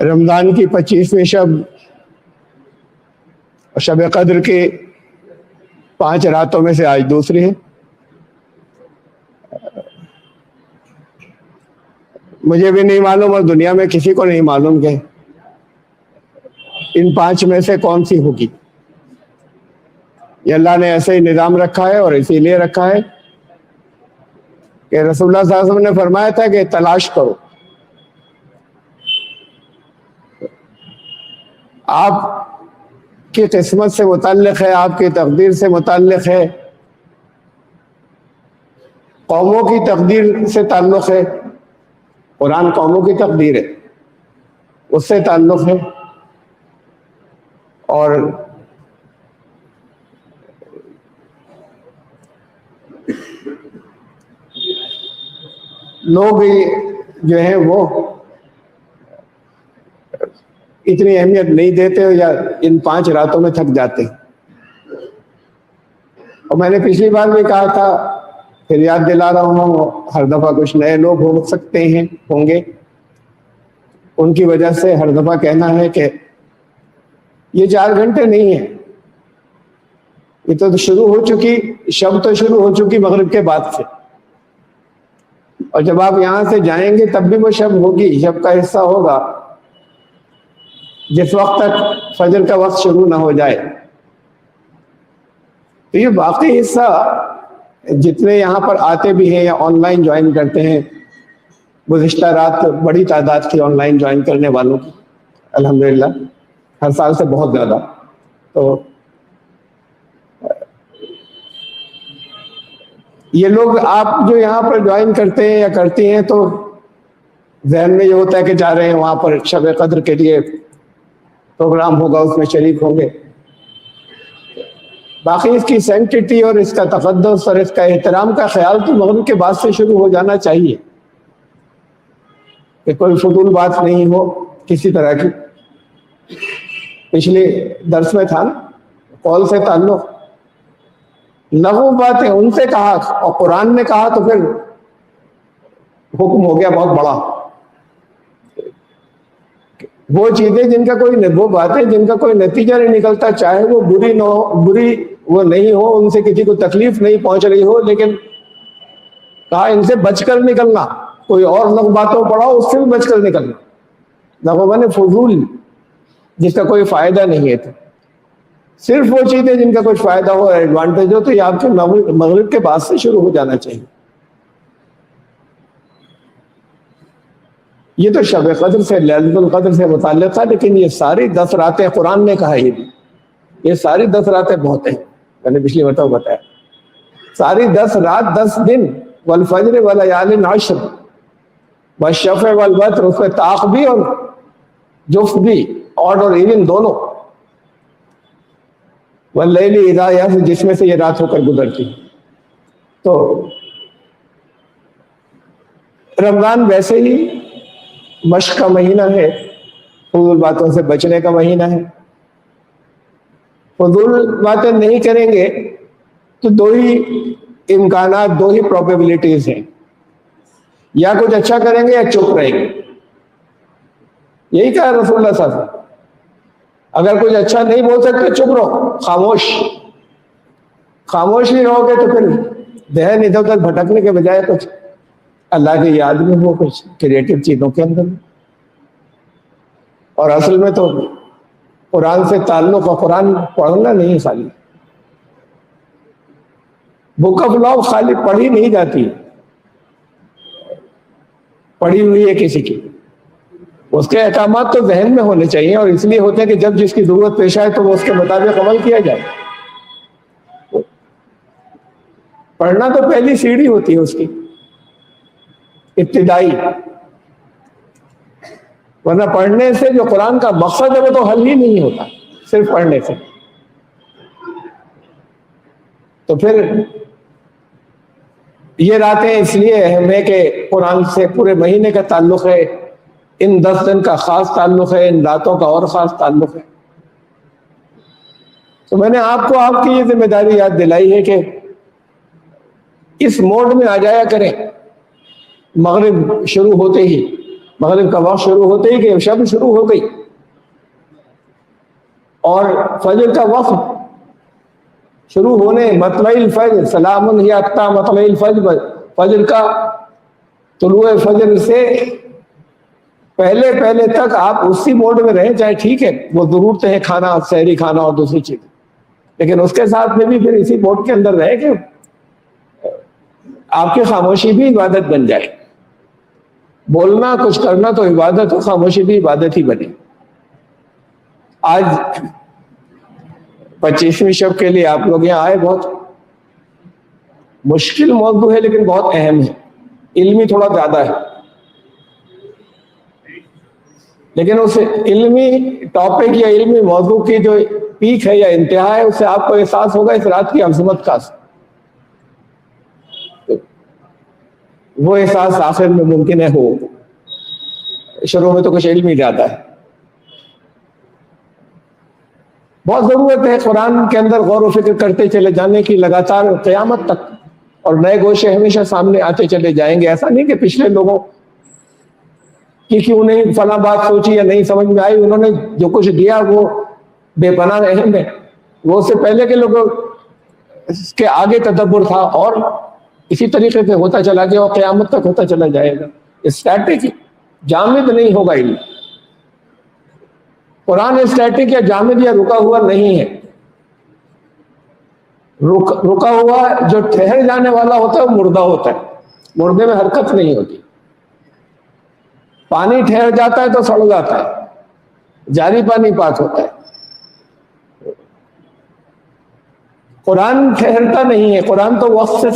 رمضان کی 25ویں شب اور شب قدر کے 5 راتوں میں سے آج دوسری ہے. مجھے بھی نہیں معلوم اور دنیا میں کسی کو نہیں معلوم کہ ان 5 میں سے کون سی ہوگی. یہ اللہ نے ایسے ہی نظام رکھا ہے اور اسی لیے رکھا ہے کہ رسول اللہ صلی اللہ علیہ وسلم نے فرمایا تھا کہ تلاش کرو. آپ کی قسمت سے متعلق ہے, آپ کی تقدیر سے متعلق ہے, قوموں کی تقدیر سے تعلق ہے. قرآن قوموں کی تقدیر ہے, اس سے تعلق ہے. اور لوگ جو ہیں وہ اتنی اہمیت نہیں دیتے یا ان 5 راتوں میں تھک جاتے. اور میں نے پچھلی بار بھی کہا تھا, پھر یاد دلا رہا ہوں, ہر دفعہ کچھ نئے لوگ ہو سکتے ہیں, ہوں گے, ان کی وجہ سے ہر دفعہ کہنا ہے کہ یہ 4 گھنٹے نہیں ہیں, یہ تو شروع ہو چکی, شب تو شروع ہو چکی مغرب کے بعد سے, اور جب آپ یہاں سے جائیں گے تب بھی وہ شب ہوگی, شب کا حصہ ہوگا جس وقت تک فجر کا وقت شروع نہ ہو جائے. تو یہ باقی حصہ جتنے یہاں پر آتے بھی ہیں یا آن لائن جوائن کرتے ہیں, گزشتہ رات بڑی تعداد تھی آن لائن جوائن کرنے والوں کی الحمدللہ, ہر سال سے بہت زیادہ. تو یہ لوگ آپ جو یہاں پر جوائن کرتے ہیں یا کرتی ہیں تو ذہن میں یہ ہوتا ہے کہ جا رہے ہیں وہاں پر شب قدر کے لیے پروگرام ہوگا, اس میں شریک ہوں گے. باقی اس کی سینکٹیٹی اور اس کا تقدس اور اس کا احترام کا خیال تو مغرب کے بعد سے شروع ہو جانا چاہیے, کہ کوئی فضول بات نہیں ہو کسی طرح کی. پچھلے درس میں تھا نا, قول سے تعلق, لغو باتیں ان سے کہا اور قرآن نے کہا تو پھر حکم ہو گیا بہت بڑا. وہ چیزیں جن کا کوئی, وہ باتیں جن کا کوئی نتیجہ نہیں نکلتا, چاہے وہ بری نہ ہو, بری وہ نہیں ہو, ان سے کسی کو تکلیف نہیں پہنچ رہی ہو, لیکن کہا ان سے بچ کر نکلنا. کوئی اور لغو باتوں پڑھو اس سے بھی بچ کر نکلنا. لغو مانے فضول, جس کا کوئی فائدہ نہیں ہے. تو صرف وہ چیزیں جن کا کچھ فائدہ ہو, ایڈوانٹیج ہو, تو یہ آپ کے مغرب کے بعد سے شروع ہو جانا چاہیے. یہ تو شب قدر سے, لیلۃ القدر سے متعلق تھا, لیکن یہ ساری 10 راتیں قرآن نے کہا, یہ ساری 10 راتیں بہت ہیں. میں نے پچھلی مرتبہ بتایا ساری 10 رات 10 دن, والفجر ولیال عشر والشفع والوتر, اس میں طاق بھی اور جفت بھی, آڈ اور ایون دونوں, واللیل اذا یسر, جس میں سے یہ رات ہو کر گزرتی. تو رمضان ویسے ہی مشق کا مہینہ ہے, فضول باتوں سے بچنے کا مہینہ ہے. فضول باتیں نہیں کریں گے تو 2 ہی امکانات, 2 ہی پروبیبلٹیز ہیں, یا کچھ اچھا کریں گے یا چپ رہیں گے. یہی کہا رسول اللہ صلی اللہ علیہ وسلم, اگر کچھ اچھا نہیں بول سکتے چپ رہو, خاموش. خاموش ہی رہو گے تو پھر ذہن ادھر ادھر بھٹکنے کے بجائے کچھ اللہ کی یاد میں ہو, کچھ کریٹو چیزوں کے اندر. اور اصل میں تو قرآن سے تعلق, اور قرآن پڑھنا نہیں خالی, بک آف لاء خالی پڑھی نہیں جاتی, پڑھی ہوئی ہے کسی کی, اس کے احکامات تو ذہن میں ہونے چاہیے, اور اس لیے ہوتے ہیں کہ جب جس کی ضرورت پیش آئے تو وہ اس کے مطابق عمل کیا جائے. پڑھنا تو پہلی سیڑھی ہوتی ہے اس کی, ابتدائی, ورنہ پڑھنے سے جو قرآن کا مقصد ہے وہ تو حل ہی نہیں ہوتا صرف پڑھنے سے. تو پھر یہ راتیں اس لیے اہم ہے کہ قرآن سے پورے مہینے کا تعلق ہے, ان 10 دن کا خاص تعلق ہے, ان راتوں کا اور خاص تعلق ہے. تو میں نے آپ کو آپ کی یہ ذمہ داری یاد دلائی ہے کہ اس موڈ میں آ جایا کریں مغرب شروع ہوتے ہی، مغرب کا وقت شروع ہوتے ہی کہ شب شروع ہو گئی، اور فجر کا وقت شروع ہونے مطلع الفجر، سلام ہی حتی مطلع الفجر، فجر کا طلوع فجر سے پہلے پہلے تک آپ اسی موڈ میں رہیں، چاہے ٹھیک ہے وہ ضرورتیں ہیں، کھانا، سحری کھانا اور دوسری چیز، لیکن اس کے ساتھ میں بھی پھر اسی موڈ کے اندر رہے کہ آپ کی خاموشی بھی عبادت بن جائے. بولنا کچھ کرنا تو عبادت ہو، خاموشی بھی عبادت ہی بنے. آج 25ویں شب کے لیے آپ لوگ یہاں آئے، بہت مشکل موضوع ہے لیکن بہت اہم ہے، علمی تھوڑا زیادہ ہے، لیکن اس علمی ٹاپک یا علمی موضوع کی جو پیک ہے یا انتہا ہے، اس سے آپ کو احساس ہوگا اس رات کی عظمت کا. وہ احساس آخر میں ممکن ہے ہو، شروع میں تو کچھ علم ہی زیادہ ہے. بہت ضرورت ہے قرآن کے اندر غور و فکر کرتے چلے جانے کی لگاتار قیامت تک، اور نئے گوشے ہمیشہ سامنے آتے چلے جائیں گے. ایسا نہیں کہ پچھلے لوگوں کی کیوں نہیں فلاں بات سوچی یا نہیں سمجھ میں آئی، انہوں نے جو کچھ دیا وہ بے پناہ اہم ہے، وہ اس سے پہلے کے لوگوں اس کے آگے تدبر تھا، اور اسی طریقے سے ہوتا چلا گیا اور قیامت تک ہوتا چلا جائے گا. اسٹیٹک جامد نہیں ہوگا علم. قرآن اسٹیٹک یا جامد یا رکا ہوا نہیں ہے. رکا ہوا جو ٹھہر جانے والا ہوتا ہے وہ مردہ ہوتا ہے، مردے میں حرکت نہیں ہوتی. پانی ٹھہر جاتا ہے تو سڑ جاتا ہے، جاری پانی پاک ہوتا ہے. قرآن ٹھہرتا نہیں ہے، قرآن تو وقت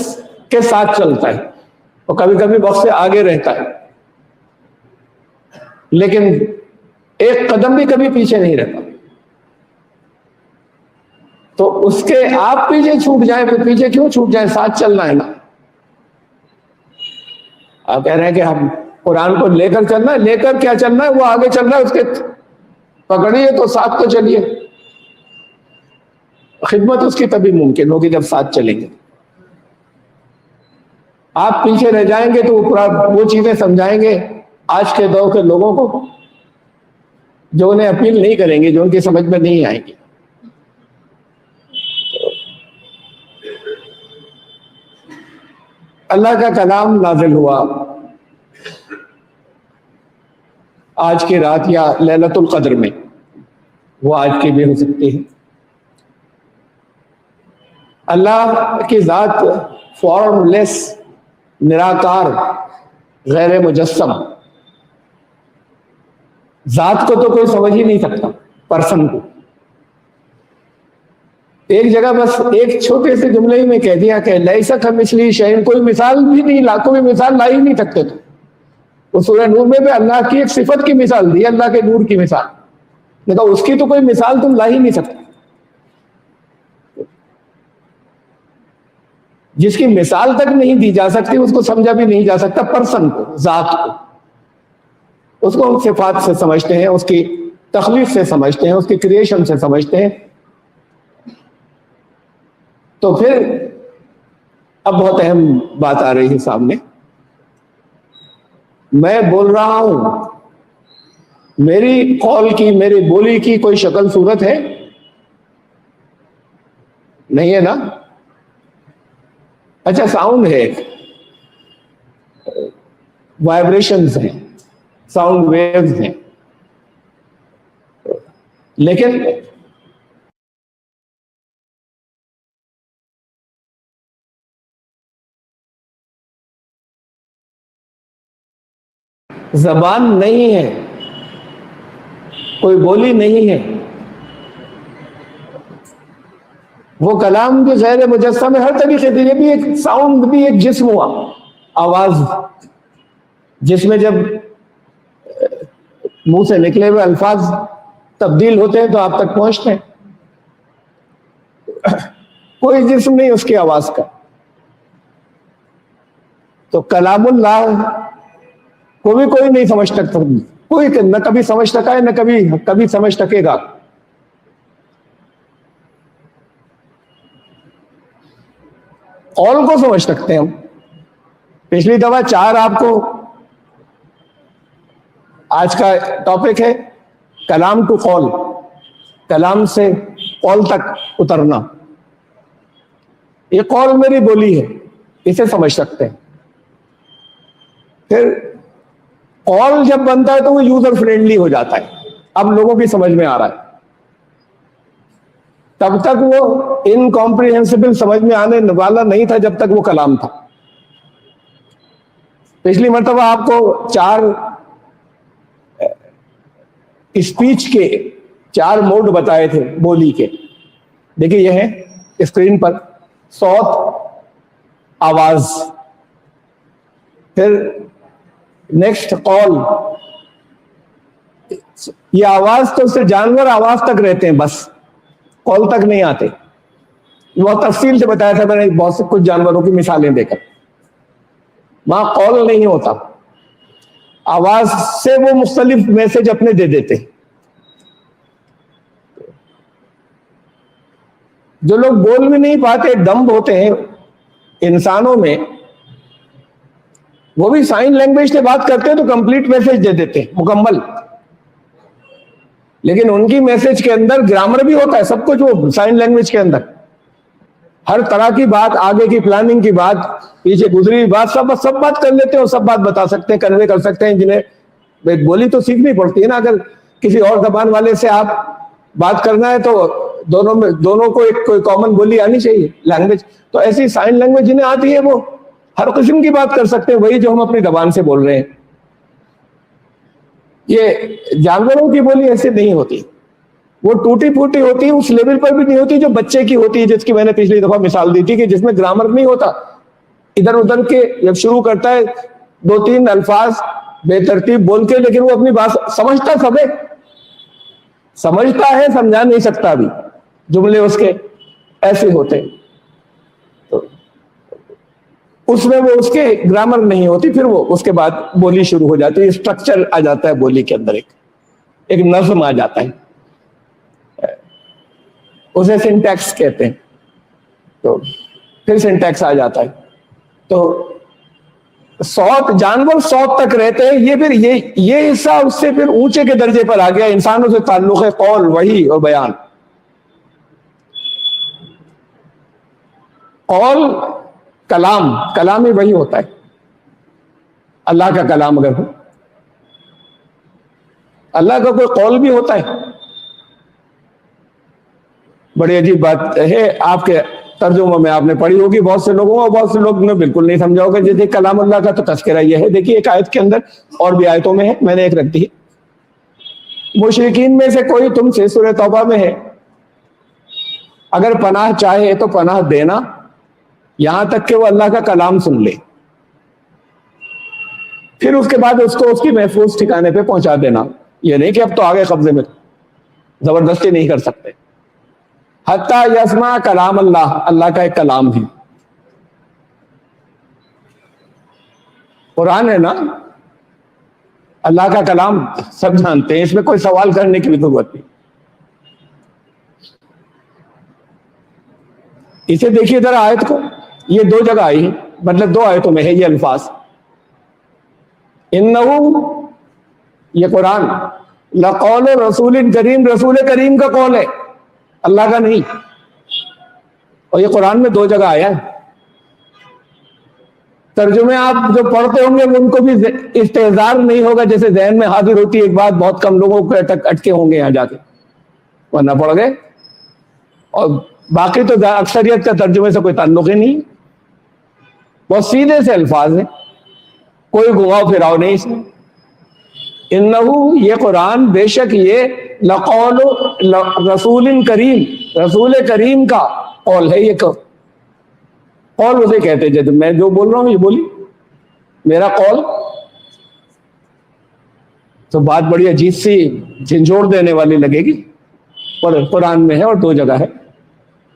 کے ساتھ چلتا ہے اور کبھی کبھی وقت سے آگے رہتا ہے، لیکن ایک قدم بھی کبھی پیچھے نہیں رہتا. تو اس کے آپ پیچھے چھوٹ جائیں، پھر پیچھے کیوں چھوٹ جائیں، ساتھ چلنا ہے نا. آپ کہہ رہے ہیں کہ ہم قرآن کو لے کر چلنا ہے، لے کر کیا چلنا ہے، وہ آگے چل رہا ہے، اس کے پکڑیے تو ساتھ تو چلیے. خدمت اس کی تبھی ممکن ہوگی جب ساتھ چلیں گے. آپ پیچھے رہ جائیں گے تو وہ چیزیں سمجھائیں گے آج کے دور کے لوگوں کو جو انہیں اپیل نہیں کریں گے، جو ان کی سمجھ میں نہیں آئیں گی. اللہ کا کلام نازل ہوا آج کی رات یا لیلۃ القدر میں، وہ آج کی بھی ہو سکتی ہے. اللہ کی ذات فارم لیس، نراکار، غیر مجسم، ذات کو تو کوئی سمجھ ہی نہیں سکتا، پرسن کو. ایک جگہ بس ایک چھوٹے سے جملے میں کہہ دیا کہ لیس کمثلہ شیء، کوئی مثال بھی نہیں لا، کوئی مثال لا ہی نہیں سکتے. تو وہ سورہ نور میں بھی اللہ کی ایک صفت کی مثال دی، اللہ کے نور کی مثال، لیکن اس کی تو کوئی مثال تم لا ہی نہیں سکتے. جس کی مثال تک نہیں دی جا سکتی اس کو سمجھا بھی نہیں جا سکتا، پرسن کو، ذات کو. اس کو ہم صفات سے سمجھتے ہیں، اس کی تخلیق سے سمجھتے ہیں، اس کی کریشن سے سمجھتے ہیں. تو پھر اب بہت اہم بات آ رہی ہے سامنے. میں بول رہا ہوں، میری قول کی، میری بولی کی کوئی شکل صورت ہے؟ نہیں ہے نا. اچھا ساؤنڈ ہے، وائبریشنز ہیں، ساؤنڈ ویوز ہیں، لیکن زبان نہیں ہے، کوئی بولی نہیں ہے. وہ کلام بھی غیر مجسم ہے ہر طریقے سے. یہ بھی ایک ساؤنڈ، بھی ایک جسم ہوا، آواز، جس میں جب منہ سے نکلے ہوئے الفاظ تبدیل ہوتے ہیں تو آپ تک پہنچتے ہیں. کوئی جسم نہیں اس کی آواز کا. تو کلام اللہ کو بھی کوئی نہیں سمجھ سکتا، کوئی نہ کبھی سمجھ سکا ہے، نہ کبھی سمجھ سکے گا. قول کو سمجھ سکتے ہیں ہم، پچھلی دفعہ 4 آپ کو، آج کا ٹاپک ہے کلام ٹو قول، کلام سے قول تک اترنا. یہ قول میری بولی ہے، اسے سمجھ سکتے ہیں. پھر قول جب بنتا ہے تو وہ یوزر فرینڈلی ہو جاتا ہے، اب لوگوں کی سمجھ میں آ رہا ہے. تب تک وہ انکمپریہنسبل سمجھ میں آنے والا نہیں تھا جب تک وہ کلام تھا. پچھلی مرتبہ آپ کو 4 اسپیچ کے 4 موڈ بتائے تھے بولی کے. دیکھیے یہ ہے اسکرین پر، صوت، آواز، پھر نیکسٹ قول. یہ آواز تو صرف جانور آواز تک رہتے ہیں، بس قول تک نہیں آتے. بہت تفصیل سے بتایا تھا میں نے بہت سے کچھ جانوروں کی مثالیں دے کر. وہاں قول نہیں ہوتا، آواز سے وہ مختلف میسج اپنے دے دیتے. جو لوگ بول بھی نہیں پاتے، ڈمب ہوتے ہیں انسانوں میں، وہ بھی سائن لینگویج سے بات کرتے ہیں تو کمپلیٹ میسج دے دیتے ہیں، مکمل. لیکن ان کی میسج کے اندر گرامر بھی ہوتا ہے، سب کچھ وہ سائن لینگویج کے اندر، ہر طرح کی بات، آگے کی پلاننگ کی بات، پیچھے گزری بات، سب بات کر لیتے ہیں اور سب بات بتا سکتے ہیں، کنوے کر سکتے ہیں. جنہیں بولی تو سیکھنی پڑتی ہے نا. اگر کسی اور زبان والے سے آپ بات کرنا ہے تو دونوں کو ایک کوئی کامن بولی آنی چاہیے، لینگویج. تو ایسی سائن لینگویج جنہیں آتی ہے وہ ہر قسم کی بات کر سکتے ہیں، وہی جو ہم اپنی زبان سے بول رہے ہیں. یہ جانوروں کی بولی ایسے نہیں ہوتی، وہ ٹوٹی پھوٹی ہوتی ہے، اس لیول پر بھی نہیں ہوتی جو بچے کی ہوتی ہے، جس کی میں نے پچھلی دفعہ مثال دی تھی کہ جس میں گرامر نہیں ہوتا. ادھر ادھر کے جب شروع کرتا ہے 2-3 الفاظ بے ترتیب بول کے، لیکن وہ اپنی بات سمجھتا سب ہے، سمجھتا ہے، سمجھا نہیں سکتا بھی. جملے اس کے ایسے ہوتے ہیں، تو اس میں وہ اس کے گرامر نہیں ہوتی. پھر وہ اس کے بعد بولی شروع ہو جاتی ہے، اسٹرکچر آ جاتا ہے بولی کے اندر، ایک نظم آ جاتا ہے، اسے سنٹیکس کہتے ہیں. تو پھر سنٹیکس آ جاتا ہے. تو صوت، جانور صوت تک رہتے ہیں. یہ پھر یہ حصہ اس سے پھر اونچے کے درجے پر آ گیا، انسانوں سے تعلق ہے، قول، وحی اور بیان. قول کلام ہی وہی ہوتا ہے. اللہ کا کلام اگر ہو، اللہ کا کوئی قول بھی ہوتا ہے. بڑی عجیب بات ہے، آپ کے ترجمہ میں آپ نے پڑھی ہوگی بہت سے لوگوں اور بہت سے لوگ نے بالکل نہیں سمجھا ہوگا. جیسے کلام اللہ کا تو تذکرہ یہ ہے. دیکھیے ایک آیت کے اندر، اور بھی آیتوں میں ہے، میں نے ایک رکھ دی ہے. مشرکین میں سے کوئی تم سے، سورہ توبہ میں ہے، اگر پناہ چاہے تو پناہ دینا، یہاں تک کہ وہ اللہ کا کلام سن لے، پھر اس کے بعد اس کو اس کی محفوظ ٹھکانے پہ پہنچا دینا. یہ نہیں کہ اب تو آگے قبضے میں، زبردستی نہیں کر سکتے. حتیٰ یسمع کلام اللہ، اللہ کا ایک کلام ہے، قرآن ہے نا، اللہ کا کلام سب جانتے ہیں، اس میں کوئی سوال کرنے کی بھی ضرورت نہیں. اسے دیکھیے ذرا آیت کو، یہ 2 جگہ آئی، مطلب 2 آیتوں میں ہے یہ الفاظ. انہو، یہ قرآن، لقول رسول کریم، رسول کریم کا قول ہے، اللہ کا نہیں. اور یہ قرآن میں 2 جگہ آیا ہے. ترجمے آپ جو پڑھتے ہوں گے ان کو بھی استحضار نہیں ہوگا، جیسے ذہن میں حاضر ہوتی ہے ایک بات، بہت کم لوگوں کو اٹکے ہوں گے یہاں جا کے، ورنہ پڑھ گئے. اور باقی تو اکثریت کا ترجمے سے کوئی تعلق ہی نہیں، بہت سیدھے سے الفاظ ہیں، کوئی گھماؤ پھراؤ نہیں اس میں. انہو، یہ قرآن، بے شک یہ، لقول رسول کریم، رسول کریم کا قول ہے. یہ قول اسے کہتے ہیں، جیسے میں جو بول رہا ہوں یہ بولی میرا قول. تو بات بڑی عجیب سی جھنجھوڑ دینے والی لگے گی، اور قرآن میں ہے اور 2 جگہ ہے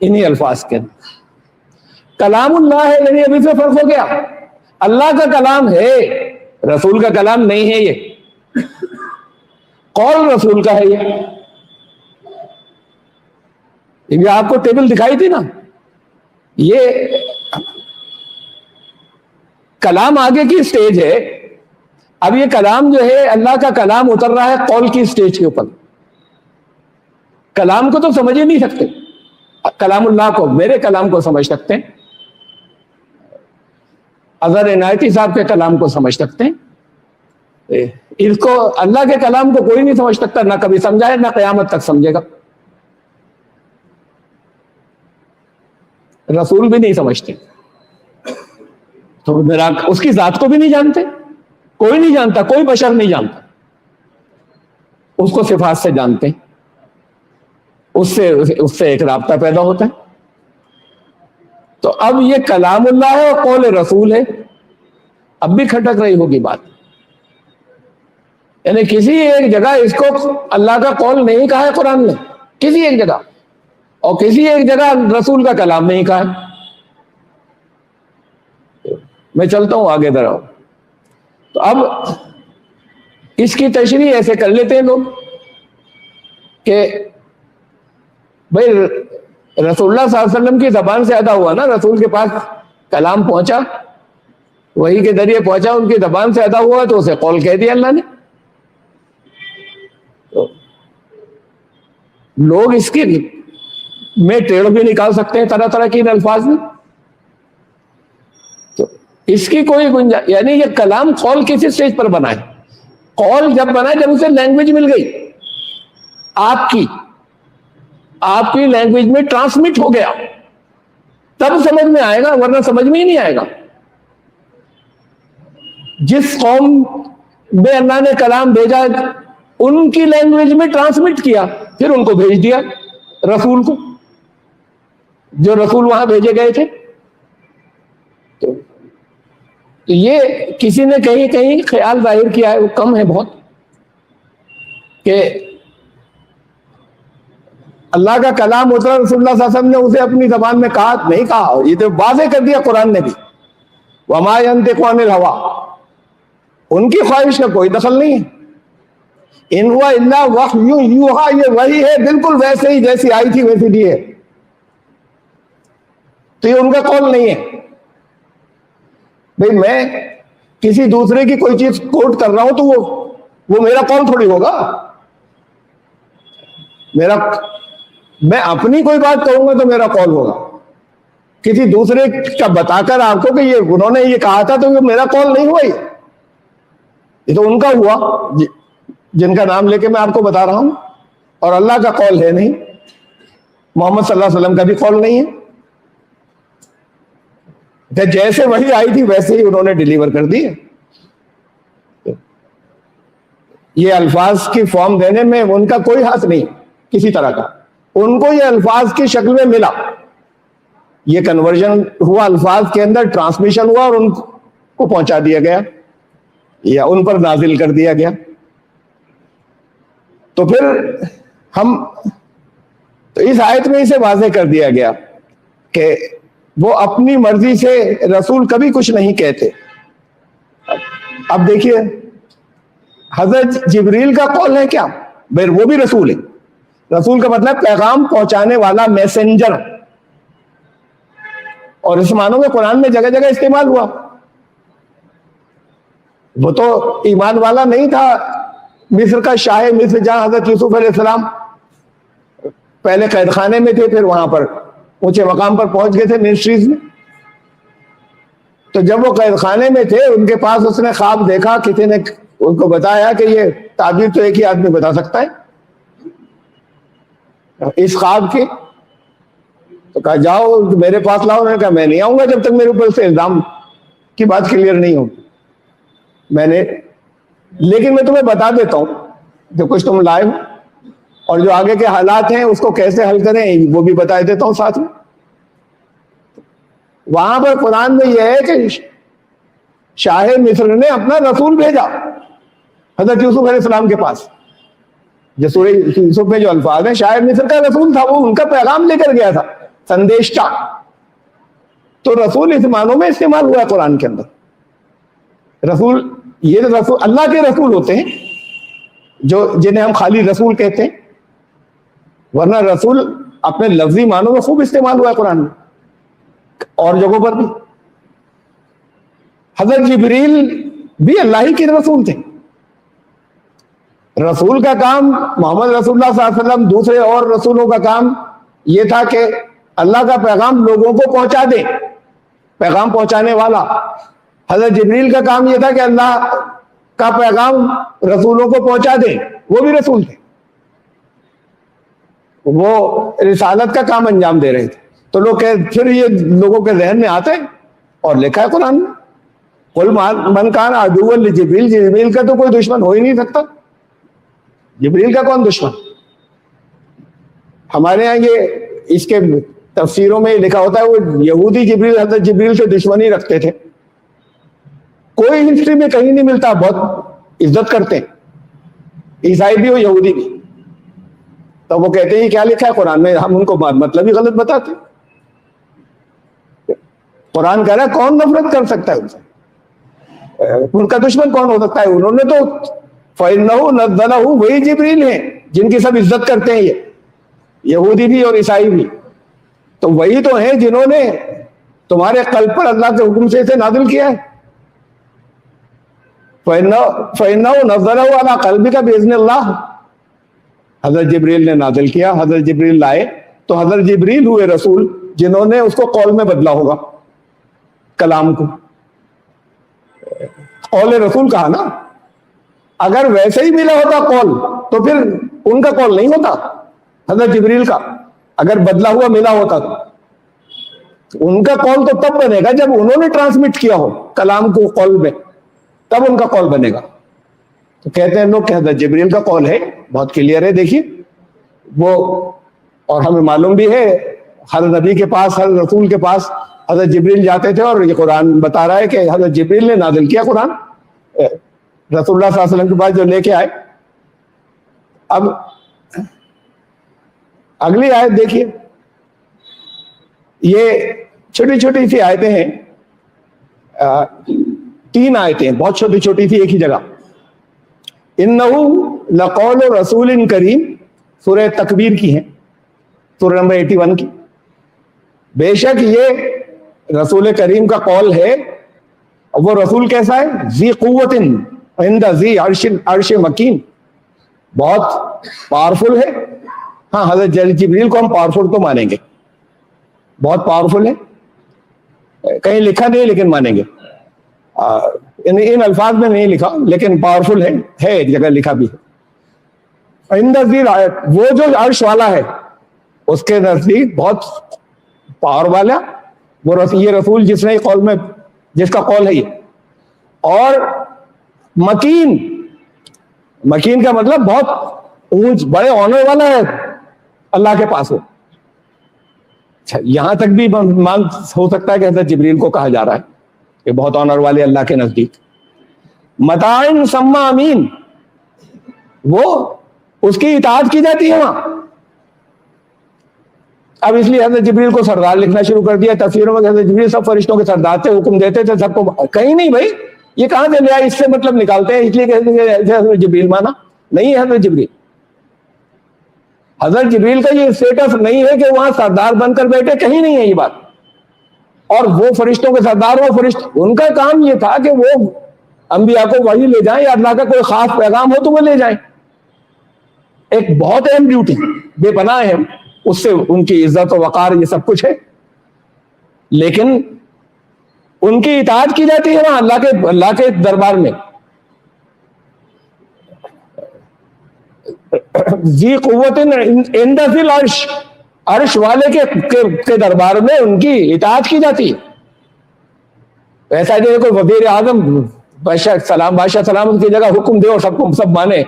انہی الفاظ کے اندر. کلام اللہ ہے، یعنی ابھی سے فرق ہو گیا، اللہ کا کلام ہے، رسول کا کلام نہیں ہے. یہ قول رسول کا ہے. یہ آپ کو ٹیبل دکھائی تھی نا، یہ کلام آگے کی سٹیج ہے. اب یہ کلام جو ہے اللہ کا کلام اتر رہا ہے قول کی سٹیج کے اوپر. کلام کو تو سمجھ ہی نہیں سکتے, کلام اللہ کو, میرے کلام کو سمجھ سکتے ہیں, اظہر عنایتی صاحب کے کلام کو سمجھ سکتے ہیں. اس کو اللہ کے کلام کو کوئی نہیں سمجھ سکتا, نہ کبھی سمجھا ہے نہ قیامت تک سمجھے گا. رسول بھی نہیں سمجھتے تو میرا اس کی ذات کو بھی نہیں جانتے, کوئی نہیں جانتا, کوئی بشر نہیں جانتا. اس کو صفات سے جانتے ہیں, اس سے ایک رابطہ پیدا ہوتا ہے. تو اب یہ کلام اللہ ہے اور قول رسول ہے. اب بھی کھٹک رہی ہوگی بات, یعنی کسی ایک جگہ اس کو اللہ کا قول نہیں کہا ہے قرآن نے, کسی ایک جگہ, اور کسی ایک جگہ رسول کا کلام نہیں کہا ہے. میں چلتا ہوں آگے ذرا. تو اب اس کی تشریح ایسے کر لیتے ہیں لوگ کہ بھائی رسول اللہ صلی اللہ علیہ وسلم کی زبان سے ادا ہوا نا, رسول کے پاس کلام پہنچا, وہی کے ذریعے پہنچا, ان کی زبان سے ادا ہوا تو اسے قول کہہ دیا اللہ نے. تو لوگ اس کی میں ٹیڑھ بھی نکال سکتے ہیں طرح طرح کے الفاظ میں. تو اس کی کوئی گنجائش, یعنی یہ کلام قول کسی سٹیج پر بنا ہے. قول جب بنا جب اسے لینگویج مل گئی, آپ کی لینگویج میں ٹرانسمٹ ہو گیا, تب سمجھ میں آئے گا, ورنہ سمجھ میں ہی نہیں آئے گا. جس قوم میں اللہ نے کلام بھیجا ان کی لینگویج میں ٹرانسمٹ کیا, پھر ان کو بھیج دیا رسول کو, جو رسول وہاں بھیجے گئے تھے. تو یہ کسی نے کہیں کہیں خیال ظاہر کیا ہے, وہ کم ہے بہت, کہ اللہ کا کلام اترا, رسول اللہ صلی اللہ علیہ وسلم نے اسے اپنی زبان میں کہا نہیں کہا. یہ تو واضح کر دیا قرآن نے بھی, وما ينطق عن الهوى, ان کی خواہش کا کوئی دخل نہیں ہے. ان هو الا وحی یوحی, یہ وحی ہے بالکل ویسے ہی جیسی آئی تھی ویسی دی ہے. تو یہ ان کا قول نہیں ہے. بھئی میں کسی دوسرے کی کوئی چیز کوٹ کر رہا ہوں تو وہ میرا قول تھوڑی ہوگا. میں اپنی کوئی بات کہوں گا تو میرا قول ہوگا. کسی دوسرے کا بتا کر آپ کو کہ یہ انہوں نے یہ کہا تھا تو یہ میرا قول نہیں ہوا, یہ تو ان کا ہوا جن کا نام لے کے میں آپ کو بتا رہا ہوں. اور اللہ کا قول ہے نہیں, محمد صلی اللہ علیہ وسلم کا بھی قول نہیں ہے. کہ جیسے وہی آئی تھی ویسے ہی انہوں نے ڈیلیور کر دی. یہ الفاظ کی فارم دینے میں ان کا کوئی ہاتھ نہیں کسی طرح کا. ان کو یہ الفاظ کی شکل میں ملا, یہ کنورژن ہوا, الفاظ کے اندر ٹرانسمیشن ہوا اور ان کو پہنچا دیا گیا یا ان پر نازل کر دیا گیا. تو پھر تو اس آیت میں اسے واضح کر دیا گیا کہ وہ اپنی مرضی سے رسول کبھی کچھ نہیں کہتے. اب دیکھیے حضرت جبریل کا قول ہے کیا؟ وہ بھی رسول ہے. رسول کا مطلب پیغام پہنچانے والا, میسنجر. اور اس معنوں میں قرآن میں جگہ جگہ استعمال ہوا. وہ تو ایمان والا نہیں تھا, مصر کا شاہ مصر جہاں حضرت یوسف علیہ السلام پہلے قید خانے میں تھے, پھر وہاں پر اونچے مقام پر پہنچ گئے تھے منسٹریز میں. تو جب وہ قید خانے میں تھے ان کے پاس اس نے خواب دیکھا, کسی نے ان کو بتایا کہ یہ تعبیر تو ایک ہی آدمی بتا سکتا ہے اس خواب کی. تو کہا جاؤ میرے پاس لاؤ. انہوں نے کہا میں نہیں آؤں گا جب تک میرے اوپر سے الزام کی بات کلیئر نہیں ہوگی. لیکن میں تمہیں بتا دیتا ہوں جو کچھ تم لائے ہو, اور جو آگے کے حالات ہیں اس کو کیسے حل کریں وہ بھی بتا دیتا ہوں ساتھ میں. وہاں پر قرآن میں یہ ہے کہ شاہ مصر نے اپنا رسول بھیجا حضرت یوسف علیہ السلام کے پاس. جو سورہ یوسف میں جو الفاظ ہیں, شاہ مصر کا رسول تھا, وہ ان کا پیغام لے کر گیا تھا, سندیشٹا. تو رسول اس معنوں میں استعمال ہوا ہے قرآن کے اندر. رسول, یہ رسول اللہ کے رسول ہوتے ہیں جو جنہیں ہم خالی رسول کہتے ہیں, ورنہ رسول اپنے لفظی معنوں میں خوب استعمال ہوا ہے قرآن میں اور جگہوں پر بھی. حضرت جبریل بھی اللہ ہی کے رسول تھے. رسول کا کام محمد رسول اللہ صلی اللہ علیہ وسلم دوسرے اور رسولوں کا کام یہ تھا کہ اللہ کا پیغام لوگوں کو پہنچا دے, پیغام پہنچانے والا. حضرت جبریل کا کام یہ تھا کہ اللہ کا پیغام رسولوں کو پہنچا دے, وہ بھی رسول تھے, وہ رسالت کا کام انجام دے رہے تھے. تو لوگ پھر یہ لوگوں کے ذہن میں آتے اور لکھا ہے قرآن میں, قل من کان عدوا لجبریل, جبریل کا تو کوئی دشمن ہو ہی نہیں سکتا. جبریل کا کون دشمن؟ ہمارے ہاں یہ اس کے تفسیروں میں لکھا ہوتا ہے وہ یہودی جبریل حضرت جبریل سے دشمنی رکھتے تھے. کوئی ہسٹری میں کہیں نہیں ملتا, بہت عزت کرتے ہیں, عیسائی بھی ہو یہودی بھی. تو وہ کہتے ہیں کیا لکھا ہے قرآن میں, ہم ان کو مطلب ہی غلط بتاتے. قرآن کہہ رہا ہے کون نفرت کر سکتا ہے ان سے, ان کا دشمن کون ہو سکتا ہے؟ انہوں نے تو فَإِنَّهُ نَزَّلَهُ, وہی جبریل ہیں جن کی سب عزت کرتے ہیں, یہ یہودی بھی اور عیسائی بھی. تو وہی تو ہیں جنہوں نے تمہارے قلب پر اللہ کے حکم سے اسے نازل کیا ہے. فَإِنَّهُ نَزَّلَهُ عَلَىٰ قَلْبِكَ بِإِذْنِ اللَّهِ, حضرت جبریل نے نازل کیا, حضرت جبریل لائے. تو حضرت جبریل ہوئے رسول جنہوں نے اس کو قول میں بدلا ہوگا, کلام کو قول رسول کہا نا. اگر ویسے ہی ملا ہوتا قول تو پھر ان کا قول نہیں ہوتا, حضرت جبریل کا اگر بدلا ہوا ملا ہوتا تو ان کا قول تو تب بنے گا جب انہوں نے ٹرانسمٹ کیا ہو کلام کو قول میں, تب ان کا قول بنے گا. تو کہتے ہیں لوگ کہ حضرت جبریل کا قول ہے, بہت کلیئر ہے. دیکھیے وہ, اور ہمیں معلوم بھی ہے ہر نبی کے پاس, ہر رسول کے پاس حضرت جبریل جاتے تھے, اور یہ قرآن بتا رہا ہے کہ حضرت جبریل نے نازل کیا قرآن رسول اللہ صلی اللہ علیہ وسلم کے پاس جو لے کے آئے. اب اگلی آیت دیکھیے, یہ چھوٹی چھوٹی سی آیتیں ہیں, 3 آیتیں بہت چھوٹی چھوٹی سی ایک ہی جگہ. اِنَّهُ لَقَوْلُ رَسُولٍ کریم, سورہ تکویر کی ہیں, سورہ نمبر 81 کی. بے شک یہ رسول کریم کا قول ہے. وہ رسول کیسا ہے؟ ذی قوت عند ذی عرش مکین, بہت پاورفل ہے. ہاں حضرت جبریل کو ہم پاورفل تو مانیں گے, بہت پاورفل ہے, کہیں لکھا نہیں لیکن مانیں گے. ان الفاظ میں نہیں لکھا لیکن پاورفل ہے ایک جگہ لکھا بھی ہے. عند ذی, وہ جو عرش والا ہے اس کے نزدیک بہت پاور والا وہ یہ رسول جس نے قول میں, جس کا قول ہے یہ. اور مکین, مکین کا مطلب بہت اونچ, بڑے آنر والا ہے اللہ کے پاس. یہاں تک بھی مان ہو سکتا ہے کہ حضرت جبریل کو کہا جا رہا ہے کہ بہت آنر والے اللہ کے نزدیک. متاع ثم امین, وہ اس کی اطاعت کی جاتی ہے وہاں. اب اس لیے حضرت جبریل کو سردار لکھنا شروع کر دیا تفسیروں میں. حضرت جبریل سب فرشتوں کے سردار تھے, حکم دیتے تھے سب کو. کہیں نہیں بھائی, یہ کہاں سے لیا, اس سے مطلب نکالتے ہیں اس لیے کہتے ہیں حضرت جبریل مانا نہیں ہے. حضرت جبریل, حضرت جبریل کا یہ اسٹیٹس نہیں ہے کہ وہاں سردار بن کر بیٹھے, کہیں نہیں ہے یہ بات. اور وہ فرشتوں کے سردار, وہ فرشتے, ان کا کام یہ تھا کہ وہ انبیاء کو وحی لے جائیں, یا اللہ کا کوئی خاص پیغام ہو تو وہ لے جائیں. ایک بہت اہم ڈیوٹی, بے پناہ اہم, اس سے ان کی عزت و وقار یہ سب کچھ ہے. لیکن ان کی اطاعت کی جاتی ہے وہاں اللہ کے دربار میں. ذی قوت عند ذی العرش, عرش والے کے دربار میں ان کی اطاعت کی جاتی ہے. ایسا جو کوئی وزیر اعظم بادشاہ سلام کی جگہ حکم دے اور سب مانے,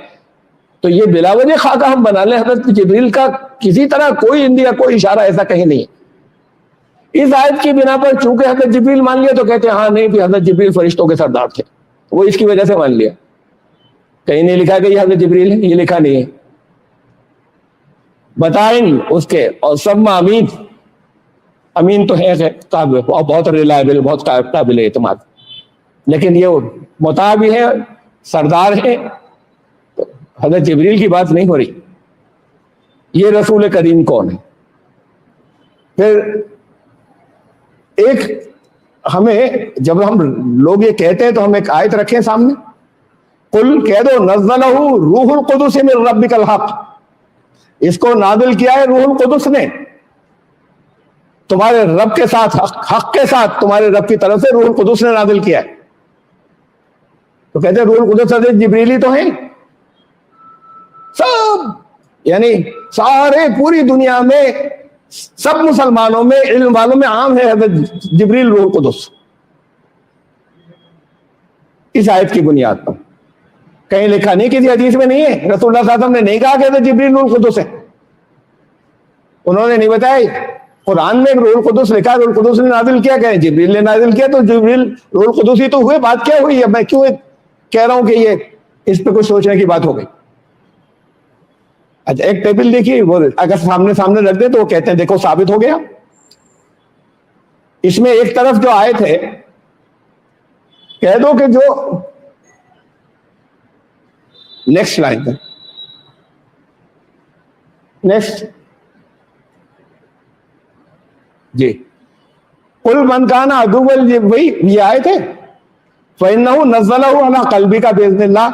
تو یہ بلا وجہ خاکہ ہم بنا لیں. حضرت جبریل کا کسی طرح کوئی اندیا کوئی اشارہ ایسا کہیں نہیں ہے. اس آیت کی بنا پر چونکہ حضرت جبریل مان لیا تو کہتے ہیں ہاں نہیں, پھر حضرت جبریل فرشتوں کے سردار تھے, وہ اس کی وجہ سے مان لیا. کہیں نہیں لکھا کہ یہ حضرت جبریل ہے, یہ لکھا نہیں ہے. بتائیں اس کے, اور سب امین, امین تو ہے اور بہت ریلائبل, بہت قابل اعتماد. لیکن یہ مطاع بھی ہے, سردار ہے. حضرت جبریل کی بات نہیں ہو رہی. یہ رسول کریم کون ہے؟ پھر ایک ہمیں جب ہم لوگ یہ کہتے ہیں تو ہم ایک آیت رکھیں سامنے, قل کہہ دو نزلہ روح القدس من ربک الحق, اس کو نازل کیا ہے روح القدس نے تمہارے رب کے ساتھ, حق کے ساتھ, تمہارے رب کی طرف سے روح القدس نے نازل کیا ہے. تو کہتے ہیں روح القدس حضرت جبریلی تو ہیں سب, یعنی سارے پوری دنیا میں سب مسلمانوں میں علم والوں میں عام ہے حضرت جبریل روح القدس. اس آیت کی بنیاد پر کہیں لکھا نہیں, کسی حدیث میں نہیں ہے, رسول اللہ صلی اللہ علیہ وسلم نے نہیں کہا کہ حضرت جبریل روح القدس ہے, انہوں نے نہیں بتایا. قرآن میں روح القدس لکھا, روح القدس نے نازل کیا, کہیں جبریل نے نازل کیا, تو جبریل روح القدس ہی تو ہوئے. بات کیا ہوئی ہے, میں کیوں کہہ رہا ہوں کہ یہ اس پہ کچھ سوچنے کی بات ہو گئی. اچھا ایک ٹیبل دیکھیے, وہ اگر سامنے رکھ دیں تو وہ کہتے ہیں دیکھو ثابت ہو گیا. اس میں ایک طرف جو آیت ہے, کہہ دو کہ جو نیکسٹ لائن ہے, نیکسٹ جی, قل من کان عدوا, وہی یہ آیت ہے, فإنہ نزلہ علی قلبک بإذن اللہ,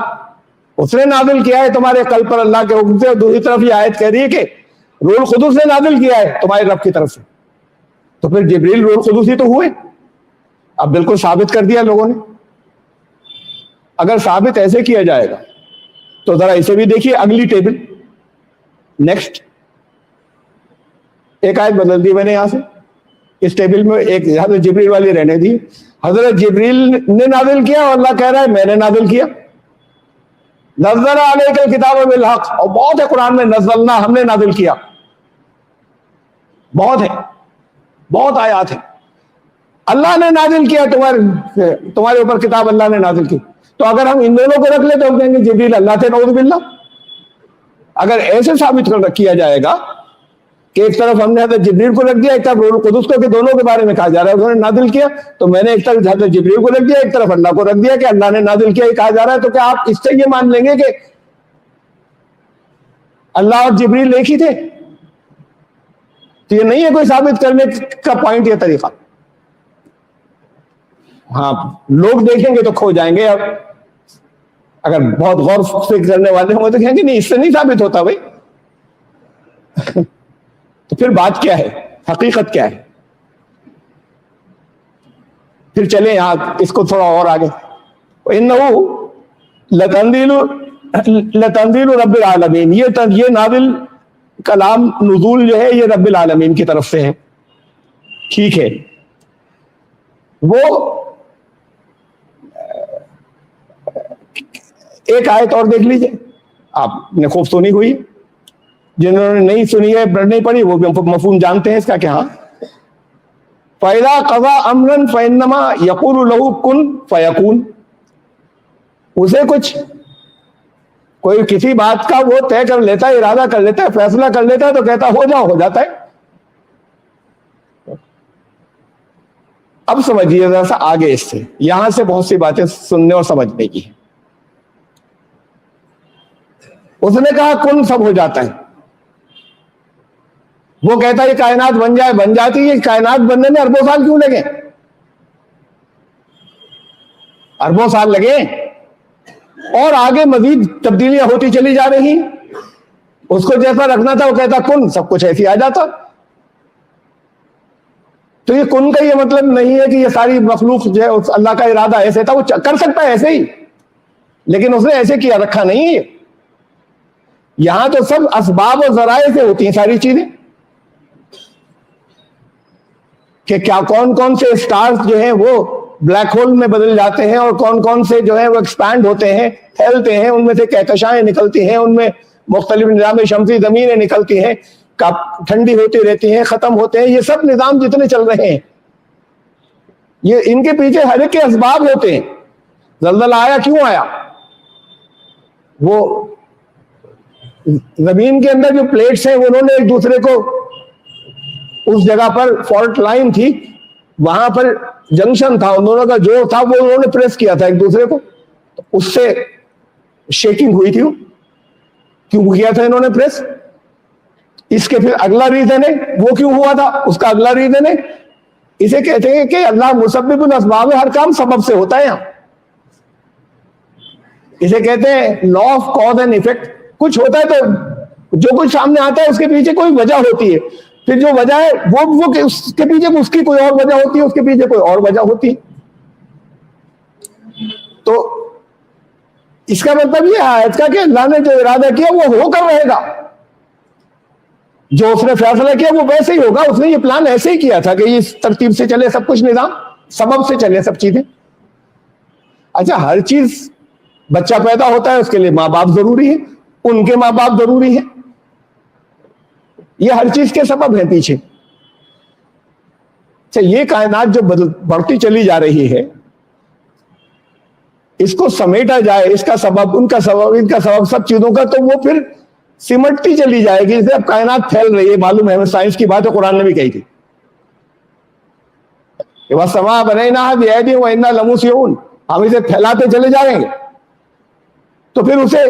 اس نے نازل کیا ہے تمہارے قلب پر اللہ کے حکم سے. اور دوسری طرف یہ آیت کہہ رہی ہے کہ روح القدس نے نازل کیا ہے تمہارے رب کی طرف سے. تو پھر جبریل روح القدس ہی تو ہوئے. اب بالکل ثابت کر دیا لوگوں نے. اگر ثابت ایسے کیا جائے گا تو ذرا اسے بھی دیکھیے, اگلی ٹیبل نیکسٹ. ایک آیت بدل دی میں نے یہاں سے, اس ٹیبل میں ایک حضرت جبریل والی رہنے دی. حضرت جبریل نے نازل کیا اور اللہ کہہ رہا ہے میں نے نازل کیا. نزل علیک الکتاب بالحق, اور بہت ہے قرآن میں نزلنا, ہم نے نازل کیا, بہت ہے, بہت آیات ہیں. اللہ نے نازل کیا تمہارے اوپر کتاب, اللہ نے نازل کی. تو اگر ہم ان دونوں کو رکھ لیں تو ہم کہیں گے جبریل اللہ تھے, نعوذ باللہ. اگر ایسے ثابت کیا جائے گا کہ ایک طرف ہم نے حضرت جبریل کو رکھ دیا, ایک طرف روح القدس کو, کہ دونوں کے بارے میں کہا جا رہا ہے انہوں نے نازل کیا, تو میں نے ایک طرف حضرت جبریل کو رکھ دیا, ایک طرف اللہ کو رکھ دیا کہ اللہ نے نازل کیا, یہ کہا جا رہا ہے. تو کیا آپ اس سے یہ مان لیں گے کہ اللہ اور جبریل ایک ہی تھے؟ تو یہ نہیں ہے کوئی ثابت کرنے کا پوائنٹ, یہ طریقہ. ہاں لوگ دیکھیں گے تو کھو جائیں گے. اب اگر بہت غور فکر کرنے والے ہوں گے تو کہیں گے نہیں, اس سے نہیں ثابت ہوتا بھائی. تو پھر بات کیا ہے, حقیقت کیا ہے؟ پھر چلیں یہاں اس کو تھوڑا اور آگے. اِنَّهُ لَتَنزِيلُ رَبِّ الْعَالَمِينَ, یہ نازل کلام نزول جو ہے یہ رب العالمین کی طرف سے ہے. ٹھیک ہے, وہ ایک آیت اور دیکھ لیجئے, آپ نے خوب سنی ہوئی, جنہوں نے نہیں سنی ہے, نہیں پڑھی, وہ مفہوم جانتے ہیں اس کا کہ ہاں فَإِذَا قَضَى أَمْرًا فَإِنَّمَا يَقُولُ لَهُ كُن فَيَكُونُ. اسے کچھ کوئی کسی بات کا وہ طے کر لیتا ہے, ارادہ کر لیتا ہے, فیصلہ کر لیتا ہے, تو کہتا ہو جاؤ, ہو جاتا ہے. اب سمجھیے ذرا سا آگے اس سے, یہاں سے بہت سی باتیں سننے اور سمجھنے کی ہیں. اس نے کہا کن, سب ہو جاتا ہے. وہ کہتا ہے یہ کائنات بن جائے, بن جاتی ہے. کائنات بننے میں اربوں سال کیوں لگے؟ اربوں سال لگے, اور آگے مزید تبدیلیاں ہوتی چلی جا رہی. اس کو جیسا رکھنا تھا وہ کہتا کن, سب کچھ ایسے آ جاتا. تو یہ کن کا یہ مطلب نہیں ہے کہ یہ ساری مخلوق جو ہے اللہ کا ارادہ ایسے تھا, وہ کر سکتا ہے ایسے ہی, لیکن اس نے ایسے کیا رکھا نہیں ہے. یہاں تو سب اسباب و ذرائع سے ہوتی ہیں ساری چیزیں, کہ کیا کون کون سے اسٹارز جو ہیں وہ بلیک ہول میں بدل جاتے ہیں, اور کون کون سے جو ہیں وہ ایکسپینڈ ہوتے ہیں, پھیلتے ہیں, ان میں سے کہکشائیں نکلتی ہیں, ان میں مختلف نظام شمسی زمینیں نکلتی ہیں, ٹھنڈی ہوتی رہتی ہیں, ختم ہوتے ہیں. یہ سب نظام جتنے چل رہے ہیں, یہ ان کے پیچھے ہر ایک کے اسباب ہوتے ہیں. زلزلہ آیا کیوں آیا؟ وہ زمین کے اندر جو پلیٹس ہیں انہوں نے ایک دوسرے کو, اس جگہ پر فالٹ لائن تھی, وہاں پر جنکشن تھا, ان دونوں کا جوڑ تھا, وہ انہوں نے پریس کیا تھا ایک دوسرے کو, اس سے شیکنگ ہوئی تھی. کیوں کیا تھا انہوں نے پریس؟ اس کے پھر اگلا ریزن ہے وہ کیوں ہوا تھا, اس کا اگلا ریزن ہے اسے کہتے ہیں کہ اللہ مسبب الاسباب ہے، ہر کام سبب سے ہوتا ہے یہاں. اسے کہتے ہیں law of cause and effect. کچھ ہوتا ہے تو جو کچھ سامنے آتا ہے اس کے پیچھے کوئی وجہ ہوتی ہے، پھر جو وجہ ہے وہ اس کے پیچھے اس کی کوئی اور وجہ ہوتی ہے، اس کے پیچھے کوئی اور وجہ ہوتی ہے. تو اس کا مطلب یہ آیت کا کہ اللہ نے جو ارادہ کیا وہ ہو کر رہے گا، جو اس نے فیصلہ کیا وہ ویسے ہی ہوگا. اس نے یہ پلان ایسے ہی کیا تھا کہ اس ترتیب سے چلے سب کچھ، نظام سبب سے چلے سب چیزیں. اچھا، ہر چیز بچہ پیدا ہوتا ہے اس کے لیے ماں باپ ضروری ہے، ان کے ماں باپ ضروری ہے، یہ ہر چیز کے سبب ہیں پیچھے. اچھا، یہ کائنات جو بڑھتی چلی جا رہی ہے، اس کو سمیٹا جائے، اس کا سبب، ان کا سبب، ان کا سبب، سب چیزوں کا، تو وہ پھر سمٹتی چلی جائے گی. جیسے اب کائنات پھیل رہی ہے، معلوم ہے ہمیں، سائنس کی بات ہے، قرآن نے بھی کہی تھی کہ وَالسَّمَاءَ بَنَيْنَاهَا بِأَيْدٍ وَإِنَّا لَمُوسِعُونَ. ہم اسے پھیلاتے چلے جائیں گے. تو پھر اسے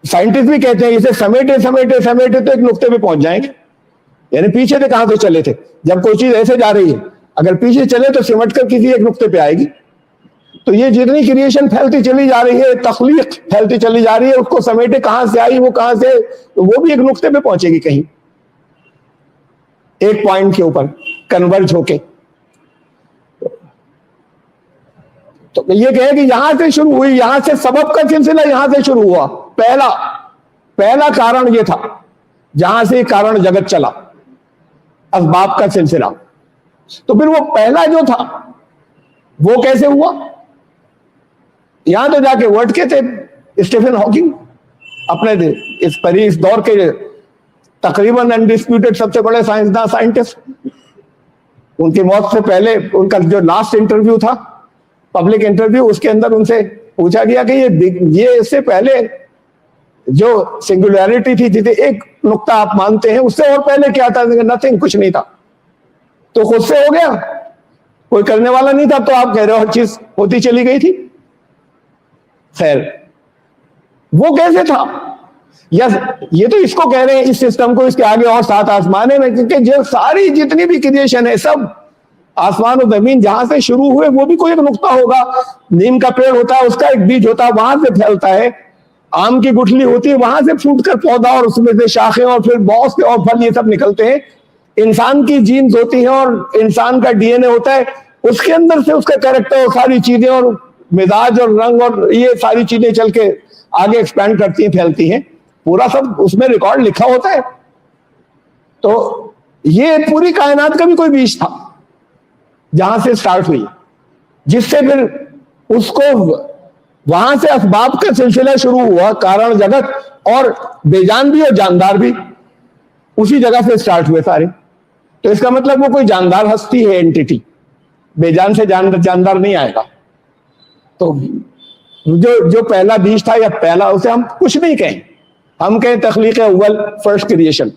سائنٹسٹ بھی کہتے ہیں اسے سمیٹے سمیٹے سمیٹے تو ایک نقطے پہ پہنچ جائیں گے. یعنی پیچھے سے کہاں سے چلے تھے، جب کوئی چیز ایسے جا رہی ہے اگر پیچھے چلے تو سمٹ کر کسی ایک نقطے پہ آئے گی. تو یہ جتنی کریشن پھیلتی چلی جا رہی ہے، تخلیق پھیلتی چلی جا رہی ہے، اس کو سمیٹے کہاں سے آئی، وہ کہاں سے، وہ بھی ایک نقطے پہ پہنچے گی، کہیں ایک پوائنٹ کے اوپر کنورج ہو کے. تو یہ کہیں کہ یہاں سے شروع ہوئی، یہاں سے سبب کا سلسلہ یہاں سے شروع ہوا. پہلا کارن یہ تھا جہاں سے کارن جگت چلا، اسباب کا سلسلہ. تو پھر وہ پہلا جو تھا وہ کیسے ہوا؟ یہاں تو جا کے ورڈ کے تھے اسٹیفن ہاکنگ، اپنے اس دور کے تقریباً انڈسپیوٹڈ سب سے بڑے سائنسداں، سائنٹسٹ. ان کی موت سے پہلے ان کا جو لاسٹ انٹرویو تھا، پبلک انٹرویو، اس کے اندر ان سے پوچھا گیا کہ یہ اس سے پہلے جو سنگولیرٹی تھی جسے ایک نقطہ آپ مانتے ہیں، اس سے اور پہلے کیا تھا؟ نتھنگ، کچھ نہیں تھا. تو خود سے ہو گیا، کوئی کرنے والا نہیں تھا. تو آپ کہہ رہے ہو ہر چیز ہوتی چلی گئی تھی. خیر، وہ کیسے تھا؟ یہ تو اس کو کہہ رہے ہیں، اس سسٹم کو، اس کے آگے اور 7 آسمانے میں، کیونکہ جو ساری جتنی بھی کریشن ہے، سب آسمان و زمین جہاں سے شروع ہوئے وہ بھی کوئی ایک نقطہ ہوگا. نیم کا پیڑ ہوتا ہے، اس کا ایک بیج ہوتا ہے، وہاں سے پھیلتا ہے. آم کی گٹھلی ہوتی ہے، وہاں سے پھوٹ کر پودا، اور اس میں سے شاخیں، اور پھر بہت سے اور پھل، یہ سب نکلتے ہیں. انسان کی جینز ہوتی ہیں اور انسان کا ڈی این اے ہوتا ہے، اس کے اندر سے اس کا کیریکٹر اور ساری چیزیں اور مزاج اور رنگ اور یہ ساری چیزیں چل کے آگے ایکسپینڈ کرتی ہیں، پھیلتی ہیں. پورا سب اس میں ریکارڈ لکھا ہوتا ہے. تو یہ پوری کائنات کا بھی کوئی بیج تھا جہاں سے سٹارٹ ہوئی، جس سے پھر اس کو وہاں سے اسباب کا سلسلہ شروع ہوا، کارن جگت، اور بے جان بھی اور جاندار بھی اسی جگہ سے سٹارٹ ہوئے سارے. تو اس کا مطلب وہ کوئی جاندار ہستی ہے، اینٹیٹی. بے جان سے جاندار نہیں آئے گا. تو جو پہلا بیج تھا یا پہلا، اسے ہم کچھ نہیں کہیں، ہم کہیں تخلیق اول، فرسٹ کریشن.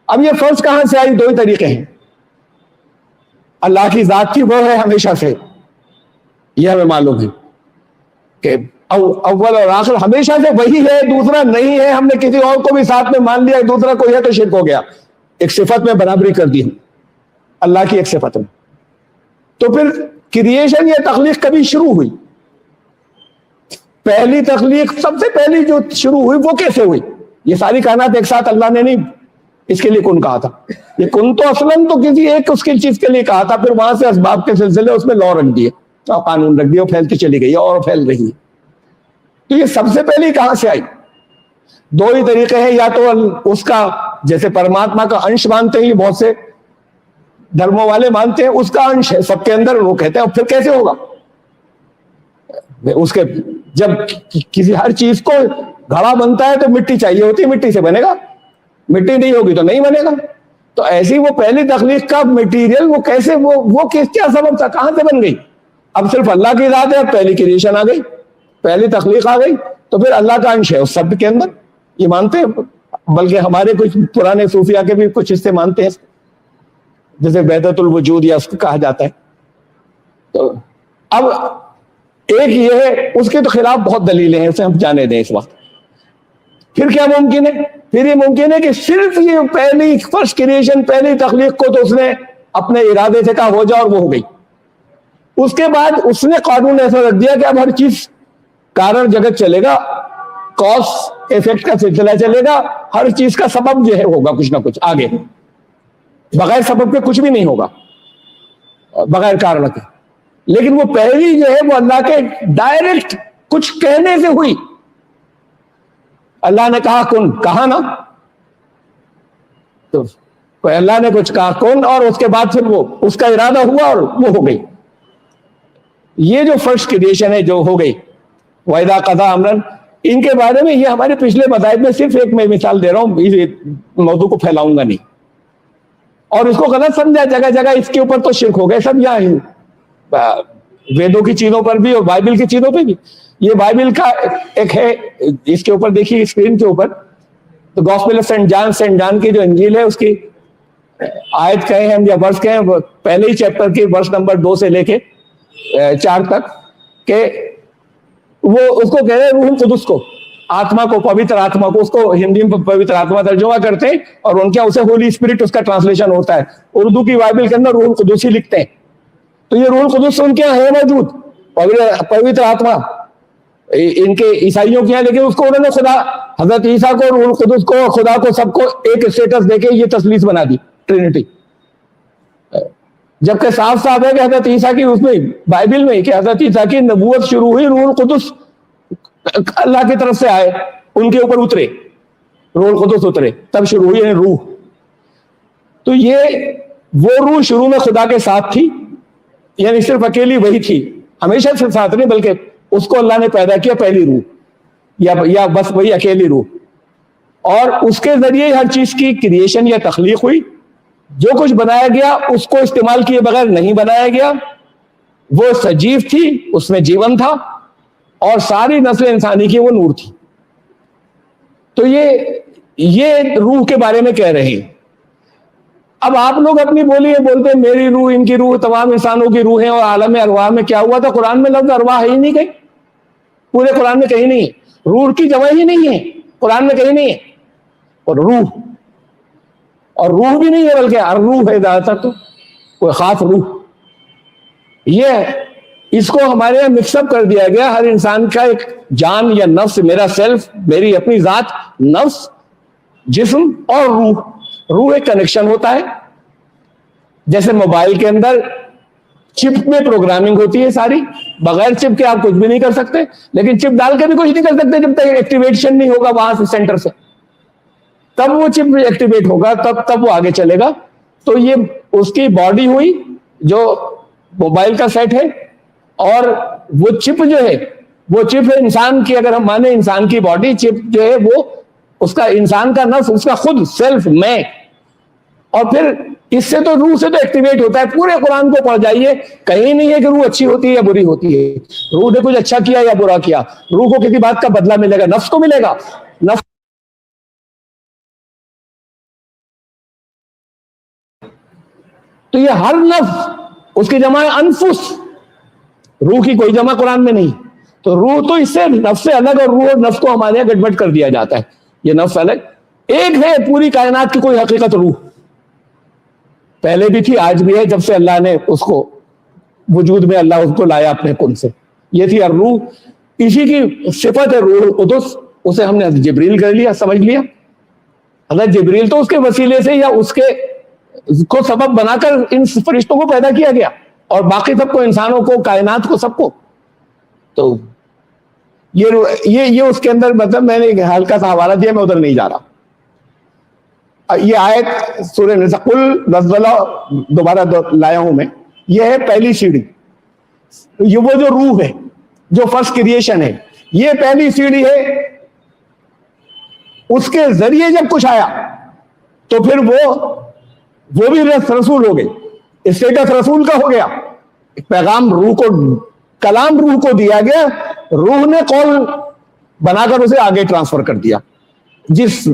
اب یہ فرسٹ کہاں سے آئی؟ 2 طریقے ہیں. اللہ کی ذات کی وہ ہے ہمیشہ سے، یہ ہمیں معلوم ہے کہ اول اور آخر ہمیشہ سے وہی ہے، دوسرا نہیں ہے. ہم نے کسی اور کو بھی ساتھ میں مان لیا، دوسرا کوئی ہے تو شرک ہو گیا. ایک صفت میں برابری کر دی ہم اللہ کی ایک صفت میں. تو پھر کریشن یا تخلیق کبھی شروع ہوئی؟ پہلی تخلیق، سب سے پہلی جو شروع ہوئی وہ کیسے ہوئی؟ یہ ساری کائنات ایک ساتھ اللہ نے نہیں اس کے لیے کن کہا تھا. یہ کن تو اصلاً تو کسی ایک اس کی چیز کے لیے کہا تھا، پھر وہاں سے اسباب کے سلسلے اس میں لا رکھ دیے، قانون رکھ دیا، پھیلتی چلی گئی اور پھیل رہی ہے. تو یہ سب سے پہلی کہاں سے آئی؟ 2 ہی طریقے ہیں. یا تو اس کا جیسے پرماتما کا انش مانتے ہیں، یہ بہت سے دھرموں والے مانتے ہیں، اس کا انش ہے سب کے اندر، وہ کہتے ہیں. پھر کیسے ہوگا؟ اس کے جب کسی ہر چیز کو گھڑا بنتا ہے تو مٹی چاہیے ہوتی ہے، مٹی سے بنے گا، مٹی نہیں ہوگی تو نہیں بنے گا. تو ایسی وہ پہلی تخلیق کا مٹیریل وہ کیسے، وہ کیا سبب تھا، کہاں سے بن گئی؟ اب صرف اللہ کی ذات ہے، اب پہلی کریشن آ گئی، پہلی تخلیق آ گئی، تو پھر اللہ کا انش ہے اس سب کے اندر، یہ مانتے ہیں. بلکہ ہمارے کچھ پرانے صوفیہ کے بھی کچھ حصے مانتے ہیں، جیسے وحدت الوجود یا اس کو کہا جاتا ہے. تو اب ایک یہ ہے، اس کے تو خلاف بہت دلیلیں ہیں، اسے ہم جانے دیں اس وقت. پھر کیا ممکن ہے؟ پھر یہ ممکن ہے کہ صرف یہ پہلی فرسٹ کریشن، پہلی تخلیق کو تو اس نے اپنے ارادے سے کہا ہو جا اور وہ ہو گئی. اس کے بعد اس نے قانون ایسا رکھ دیا کہ اب ہر چیز کارن جگت چلے گا, کاز ایفیکٹ کا سلسلہ چلے گا, ہر چیز کا سبب جو ہے ہوگا کچھ نہ کچھ آگے, بغیر سبب کے کچھ بھی نہیں ہوگا, بغیر کارن کے. لیکن وہ پہلی جو ہے وہ اللہ کے ڈائریکٹ کچھ کہنے سے ہوئی. اللہ نے کہا کن, کہا نا, تو اللہ نے کچھ کہا کن, اور اس کے بعد پھر وہ اس کا ارادہ ہوا اور وہ ہو گئی. یہ جو فرسٹ کریشن ہے جو ہو گئی, وَإِذَا قَضَىٰ أَمْرًا, ان کے بارے میں یہ ہمارے پچھلے مذاہب میں صرف ایک میں مثال دے رہا ہوں, اس موضوع کو پھیلاؤں گا نہیں, اور اس کو غلط سمجھا جگہ جگہ. اس کے اوپر تو شرک ہو گئے سب, یہاں ویدوں کی چیزوں پر بھی اور بائبل کی چیزوں پہ بھی. یہ بائبل کا ایک ہے, اس کے اوپر دیکھیے اسکرین کے اوپر, تو گاسپل آف سینٹ جان کی جو انجیل ہے اس کی آیت کہیں ہم یا ورس کہیں, پہلے ہی چیپٹر کی ورس نمبر 2 سے لے کے 4 تک, کہ وہ اس کو کہہ رہے ہیں روح القدس کو, آتما کو, پوتر آتما کو, اس کو ہندی میں پوتر آتما ترجمہ کرتے ہیں, اور ان کے اسے ہولی اسپرٹ اس کا ٹرانسلیشن ہوتا ہے. اردو کی بائبل کے اندر روح القدس ہی لکھتے ہیں. تو یہ روح القدس ان کے یہاں ہے موجود, پوتر آتما ان کے عیسائیوں کے یہاں, لیکن اس کو انہوں نے خدا, حضرت عیسیٰ کو, روح القدس کو, خدا کو, سب کو ایک اسٹیٹس دے کے یہ تثلیث بنا دی, ٹرینٹی. جبکہ صاف صاف ہے کہ حضرت عیسیٰ کی اس میں بائبل میں کہ حضرت عیسیٰ کی نبوت شروع ہوئی, روح القدس اللہ کی طرف سے آئے, ان کے اوپر اترے, روح القدس اترے, تب شروع ہوئی یعنی روح. تو یہ وہ روح شروع میں خدا کے ساتھ تھی, یعنی صرف اکیلی وہی تھی, ہمیشہ سے ساتھ نہیں, بلکہ اس کو اللہ نے پیدا کیا پہلی روح, یا بس وہی اکیلی روح, اور اس کے ذریعے ہر چیز کی کریشن یا تخلیق ہوئی. جو کچھ بنایا گیا اس کو استعمال کیے بغیر نہیں بنایا گیا, وہ سجیو تھی, اس میں جیون تھا, اور ساری نسل انسانی کی وہ نور تھی. تو یہ روح کے بارے میں کہہ رہے ہیں. اب آپ لوگ اپنی بولی بولتے ہیں میری روح, ان کی روح, تمام انسانوں کی روح ہیں, اور عالم ارواح میں کیا ہوا تھا؟ قرآن میں لفظ ارواح ہے ہی نہیں کہیں, پورے قرآن میں کہیں نہیں ہے. روح کی جمع ہی نہیں ہے قرآن میں کہیں نہیں ہے. اور روح بھی نہیں ہے, بلکہ الروح ہے زیادہ تر, تو کوئی خاص روح. یہ اس کو ہمارے یہاں مکس اپ کر دیا گیا. ہر انسان کا ایک جان یا نفس, میرا سیلف, میری اپنی ذات, نفس, جسم اور روح. روح ایک کنیکشن ہوتا ہے, جیسے موبائل کے اندر چپ میں پروگرامنگ ہوتی ہے ساری, بغیر چپ کے آپ کچھ بھی نہیں کر سکتے, لیکن چپ ڈال کے بھی کچھ نہیں کر سکتے جب تک ایکٹیویشن نہیں ہوگا وہاں سے, سینٹر سے. تب وہ چپ ایکٹیویٹ ہوگا, تب وہ آگے چلے گا. تو یہ اس کی باڈی ہوئی جو موبائل کا سیٹ ہے, اور وہ چپ جو ہے وہ چپ ہے انسان کی. اگر ہم مانے انسان کی باڈی, چپ جو ہے وہ اس کا انسان کا نفس, اس کا خود سیلف, میں. اور پھر اس سے تو روح سے تو ایکٹیویٹ ہوتا ہے. پورے قرآن کو پڑھ جائیے, کہیں نہیں ہے کہ روح اچھی ہوتی ہے یا بری ہوتی ہے, روح نے کچھ اچھا کیا یا برا کیا. روح کو کسی بات کا بدلہ ملے گا, نفس کو ملے گا. نفس تو یہ ہر نفس, اس کی جمع ہے انفس, روح کی کوئی جمع قرآن میں نہیں. تو روح تو اس سے نفس سے الگ, اور روح اور نفس کو ہمارے یہاں گڑبڑ کر دیا جاتا ہے. یہ نفس الگ, ایک ہے پوری کائنات کی کوئی حقیقت روح, پہلے بھی تھی آج بھی ہے, جب سے اللہ نے اس کو وجود میں اللہ اس کو لایا اپنے کن سے. یہ تھی الروح, اسی کی صفت ہے روح القدس. اسے ہم نے جبریل کر لیا, سمجھ لیا. حضرت جبریل تو اس کے وسیلے سے یا اس کے کو سبب بنا کر ان فرشتوں کو پیدا کیا گیا, اور باقی سب کو, انسانوں کو, کائنات کو, سب کو. تو یہ اس کے اندر, مطلب میں نے ہلکا سا حوالہ دیا, میں ادھر نہیں جا رہا. یہ آیت سورہ نساء, قل نزلہ دوبارہ لایا ہوں میں, یہ ہے پہلی سیڑھی. یہ وہ جو روح ہے, جو فرسٹ کریشن ہے, یہ پہلی سیڑھی ہے. اس کے ذریعے جب کچھ آیا تو پھر وہ بھی رسول ہو گئے, اسٹیٹس رسول کا ہو گیا. پیغام روح کو, کلام روح کو دیا گیا, روح نے قول بنا کر اسے آگے ٹرانسفر کر دیا. جس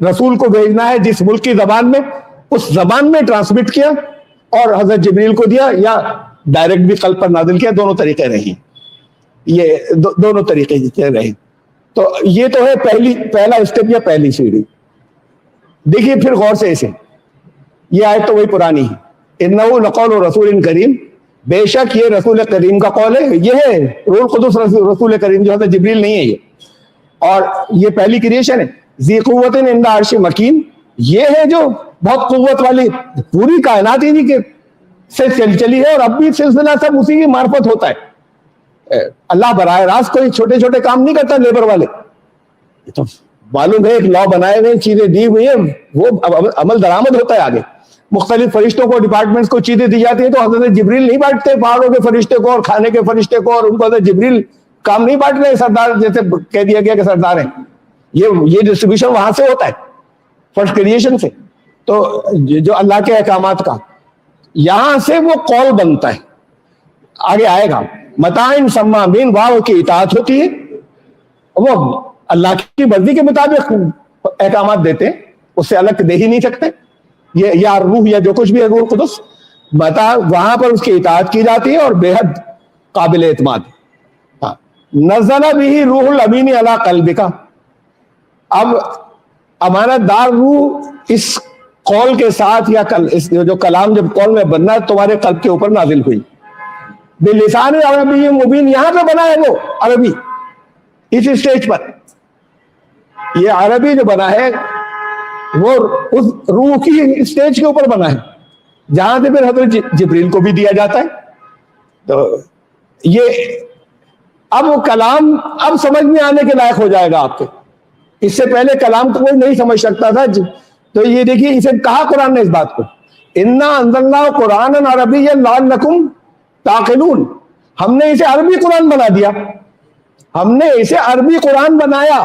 رسول کو بھیجنا ہے جس ملک کی زبان میں, اس زبان میں ٹرانسمٹ کیا, اور حضرت جبریل کو دیا, یا ڈائریکٹ بھی قلب پر نازل کیا. دونوں طریقے رہے, یہ دونوں طریقے رہے. تو یہ تو ہے پہلا اسٹیپ یا پہلی سیڑھی. دیکھیے پھر غور سے اسے, یہ آیت تو وہی پرانی ہے. انہو لقول رسول کریم, بے شک یہ رسول کریم کا قول ہے. یہ ہے روح القدس رسول کریم جو ہے جبریل نہیں ہے یہ, اور یہ پہلی کریشن ہے. ذی قوت عند عرش مکین, یہ ہے جو بہت قوت والی, پوری کائنات ہی کے سے چلی ہے, اور اب بھی سلسلہ سب اسی کی معرفت ہوتا ہے. اللہ براہ راست کوئی چھوٹے چھوٹے کام نہیں کرتا لیبر والے, تو معلوم ہے ایک لا بنائے ہوئے چیزیں دی ہوئی ہیں, وہ عمل درآمد ہوتا ہے آگے. مختلف فرشتوں کو ڈپارٹمنٹس کو چیزیں دی جاتی ہیں, تو حضرت جبریل نہیں بانٹتے پہاڑوں کے فرشتے کو اور کھانے کے فرشتے کو, اور ان کو حضرت جبریل کام نہیں بانٹ رہے سردار جیسے کہہ دیا گیا کہ سردار ہیں. یہ ڈسٹریبیوشن وہاں سے ہوتا ہے فرسٹ کریشن سے. تو جو اللہ کے احکامات کا یہاں سے وہ قول بنتا ہے, آگے آئے گا. متاعن سمامین, واو کی اطاعت ہوتی ہے, وہ اللہ کی مرضی کے مطابق احکامات دیتے ہیں, اس سے الگ دے ہی نہیں سکتے. یہ یا روح یا جو کچھ بھی ہے روح القدس, وہاں پر اس کی اطاعت کی جاتی ہے اور بے حد قابل اعتماد. نزل به روح الامین علی قلبک, اب امانت دار روح اس قول کے ساتھ یا جو کلام جب قول میں بننا ہے تمہارے قلب کے اوپر نازل ہوئی. بلسان عربی مبین, یہاں پہ بنا ہے وہ عربی, اس اسٹیج پر یہ عربی جو بنا ہے وہ اس روح کی اسٹیج کے اوپر بنا ہے, جہاں سے پھر حضرت جبریل کو بھی دیا جاتا ہے. تو یہ اب وہ کلام اب سمجھ میں آنے کے لائق ہو جائے گا آپ کے. اس سے پہلے کلام کو کوئی نہیں سمجھ سکتا تھا. تو یہ دیکھیے اسے کہا قرآن نے اس بات کو, انا انزلنا قرآنا عربیا لعلکم تعقلون, ہم نے اسے عربی قرآن بنا دیا, ہم نے اسے عربی قرآن بنایا.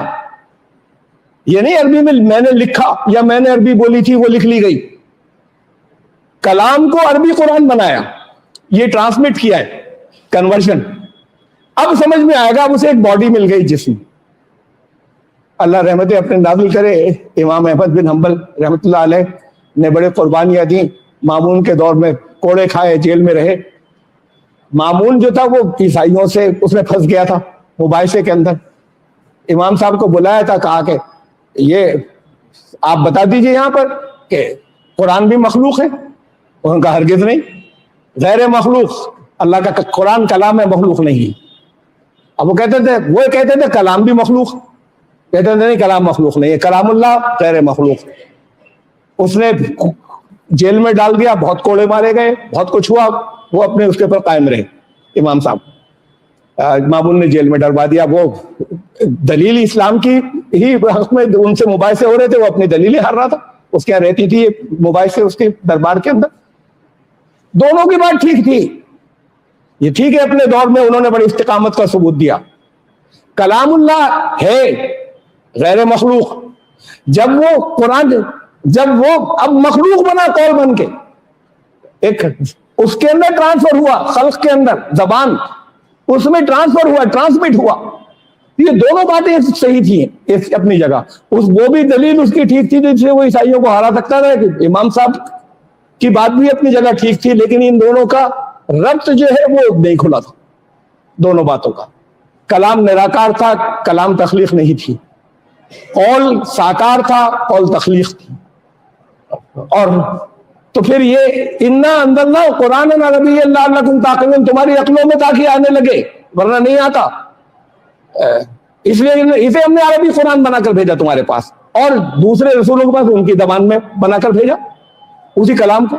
یہ نہیں عربی میں نے لکھا یا میں نے عربی بولی تھی وہ لکھ لی گئی, کلام کو عربی قرآن بنایا, یہ ٹرانسمٹ کیا ہے, کنورژن. اب سمجھ میں آئے گا, اب اسے ایک باڈی مل گئی جسم. اللہ رحمتیں اپنے نازل کرے, امام احمد بن حنبل رحمۃ اللہ علیہ نے بڑے قربانیاں دیں. مامون کے دور میں کوڑے کھائے, جیل میں رہے. مامون جو تھا وہ عیسائیوں سے اس میں پھنس گیا تھا مباحثے کے اندر. امام صاحب کو بلایا تھا, کہا کہ یہ آپ بتا دیجئے یہاں پر کہ قرآن بھی مخلوق ہے. انہوں نے کہا ہرگز نہیں, غیر مخلوق, اللہ کا قرآن کلام ہے, مخلوق نہیں. اب وہ کہتے تھے کلام بھی مخلوق, کہتے تھے نہیں کلام مخلوق نہیں ہے, کلام اللہ غیر مخلوق. اس نے جیل میں ڈال دیا, بہت کوڑے مارے گئے, بہت کچھ ہوا, وہ اپنے اس کے اوپر قائم رہے. امام صاحب مامون نے جیل میں ڈلوا دیا. وہ دلیل اسلام کی ہی حق میں ان سے مباحثے ہو رہے تھے, وہ اپنی دلیلیں ہار رہا تھا. اس کے یہاں رہتی تھی مباحثے اس کے دربار کے اندر. دونوں کی بات ٹھیک تھی, یہ ٹھیک ہے اپنے دور میں انہوں نے بڑی استقامت کا ثبوت دیا. کلام اللہ ہے غیر مخلوق. جب وہ قرآن جب وہ اب مخلوق بنا قول بن کے, ایک اس کے اندر ٹرانسفر ہوا, خلق کے اندر زبان اس میں ٹرانسفر ہوا, ٹرانسمٹ ہوا. یہ دونوں باتیں صحیح تھیں اپنی جگہ. وہ بھی دلیل اس کی ٹھیک تھی جس سے وہ عیسائیوں کو ہرا سکتا تھا. کہ امام صاحب کی بات بھی اپنی جگہ ٹھیک تھی, لیکن ان دونوں کا ربط جو ہے وہ نہیں کھلا تھا دونوں باتوں کا. کلام نراکار تھا, کلام تخلیق نہیں تھی. قول ساکار تھا, قول تخلیق تھی. اور تو پھر یہ انا انزلنا قرآن عربی لعلکم تعقلون تمہاری عقلوں میں تاکہ آنے لگے, ورنہ نہیں آتا. اس لیے اسے ہم نے عربی قرآن بنا کر بھیجا تمہارے پاس, اور دوسرے رسولوں کے پاس ان کی زبان میں بنا کر بھیجا اسی کلام کو.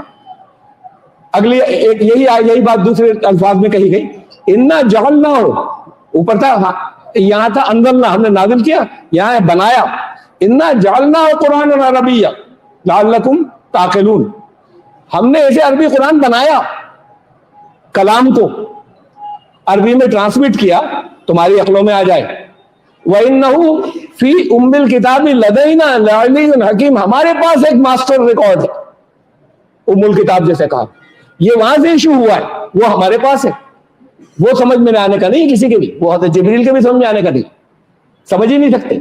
اگلی ایک یہی بات دوسرے الفاظ میں کہی گئی, انا جعلنا, اوپر تھا یہاں تھا انزلنا, ہم نے نازل کیا, یہاں ہے بنایا. انا جعلنا قرآن عربی لعلکم تعقلون, ہم نے اسے عربی قرآن بنایا, کلام کو عربی میں ٹرانسمٹ کیا تمہاری عقلوں میں آ جائے. وَإِنَّهُ فِي أُمِّ الْكِتَابِ لَدَيْنَا لَعَلِيٌّ حَكِيمٌ, ہمارے پاس ایک ماسٹر ریکارڈ ہے. ام الکتاب جیسے کہا, یہ وہاں سے ایشو ہوا ہے, وہ ہمارے پاس ہے. وہ سمجھ میں آنے کا نہیں کسی کے بھی, وہ حضرت جبریل کے بھی سمجھ میں آنے کا نہیں, سمجھ ہی نہیں سکتے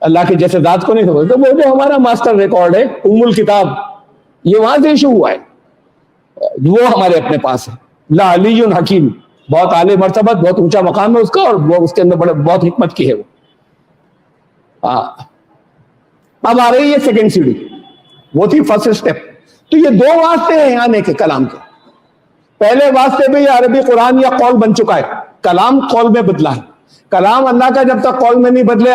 اللہ کے جیسے ذات کو نہیں سمجھتے. وہ جو ہمارا ماسٹر ریکارڈ ہے ام الکتاب, یہ وہاں سے ایشو ہوا ہے, وہ ہمارے اپنے پاس ہے. لعلی حکیم, بہت اعلی مرتبہ, بہت اونچا مقام ہے اس کا, اور وہ اس کے اندر بہت حکمت کی ہے وہ. اب آ رہی ہے سیکنڈ سیڑھی, وہ تھی فرسٹ اسٹیپ. تو یہ دو واسطے ہیں آنے کے کلام کے. پہلے واسطے پہ یہ عربی قرآن یا قول بن چکا ہے, کلام قول میں بدلا ہے. کلام اللہ کا جب تک قول میں نہیں بدلے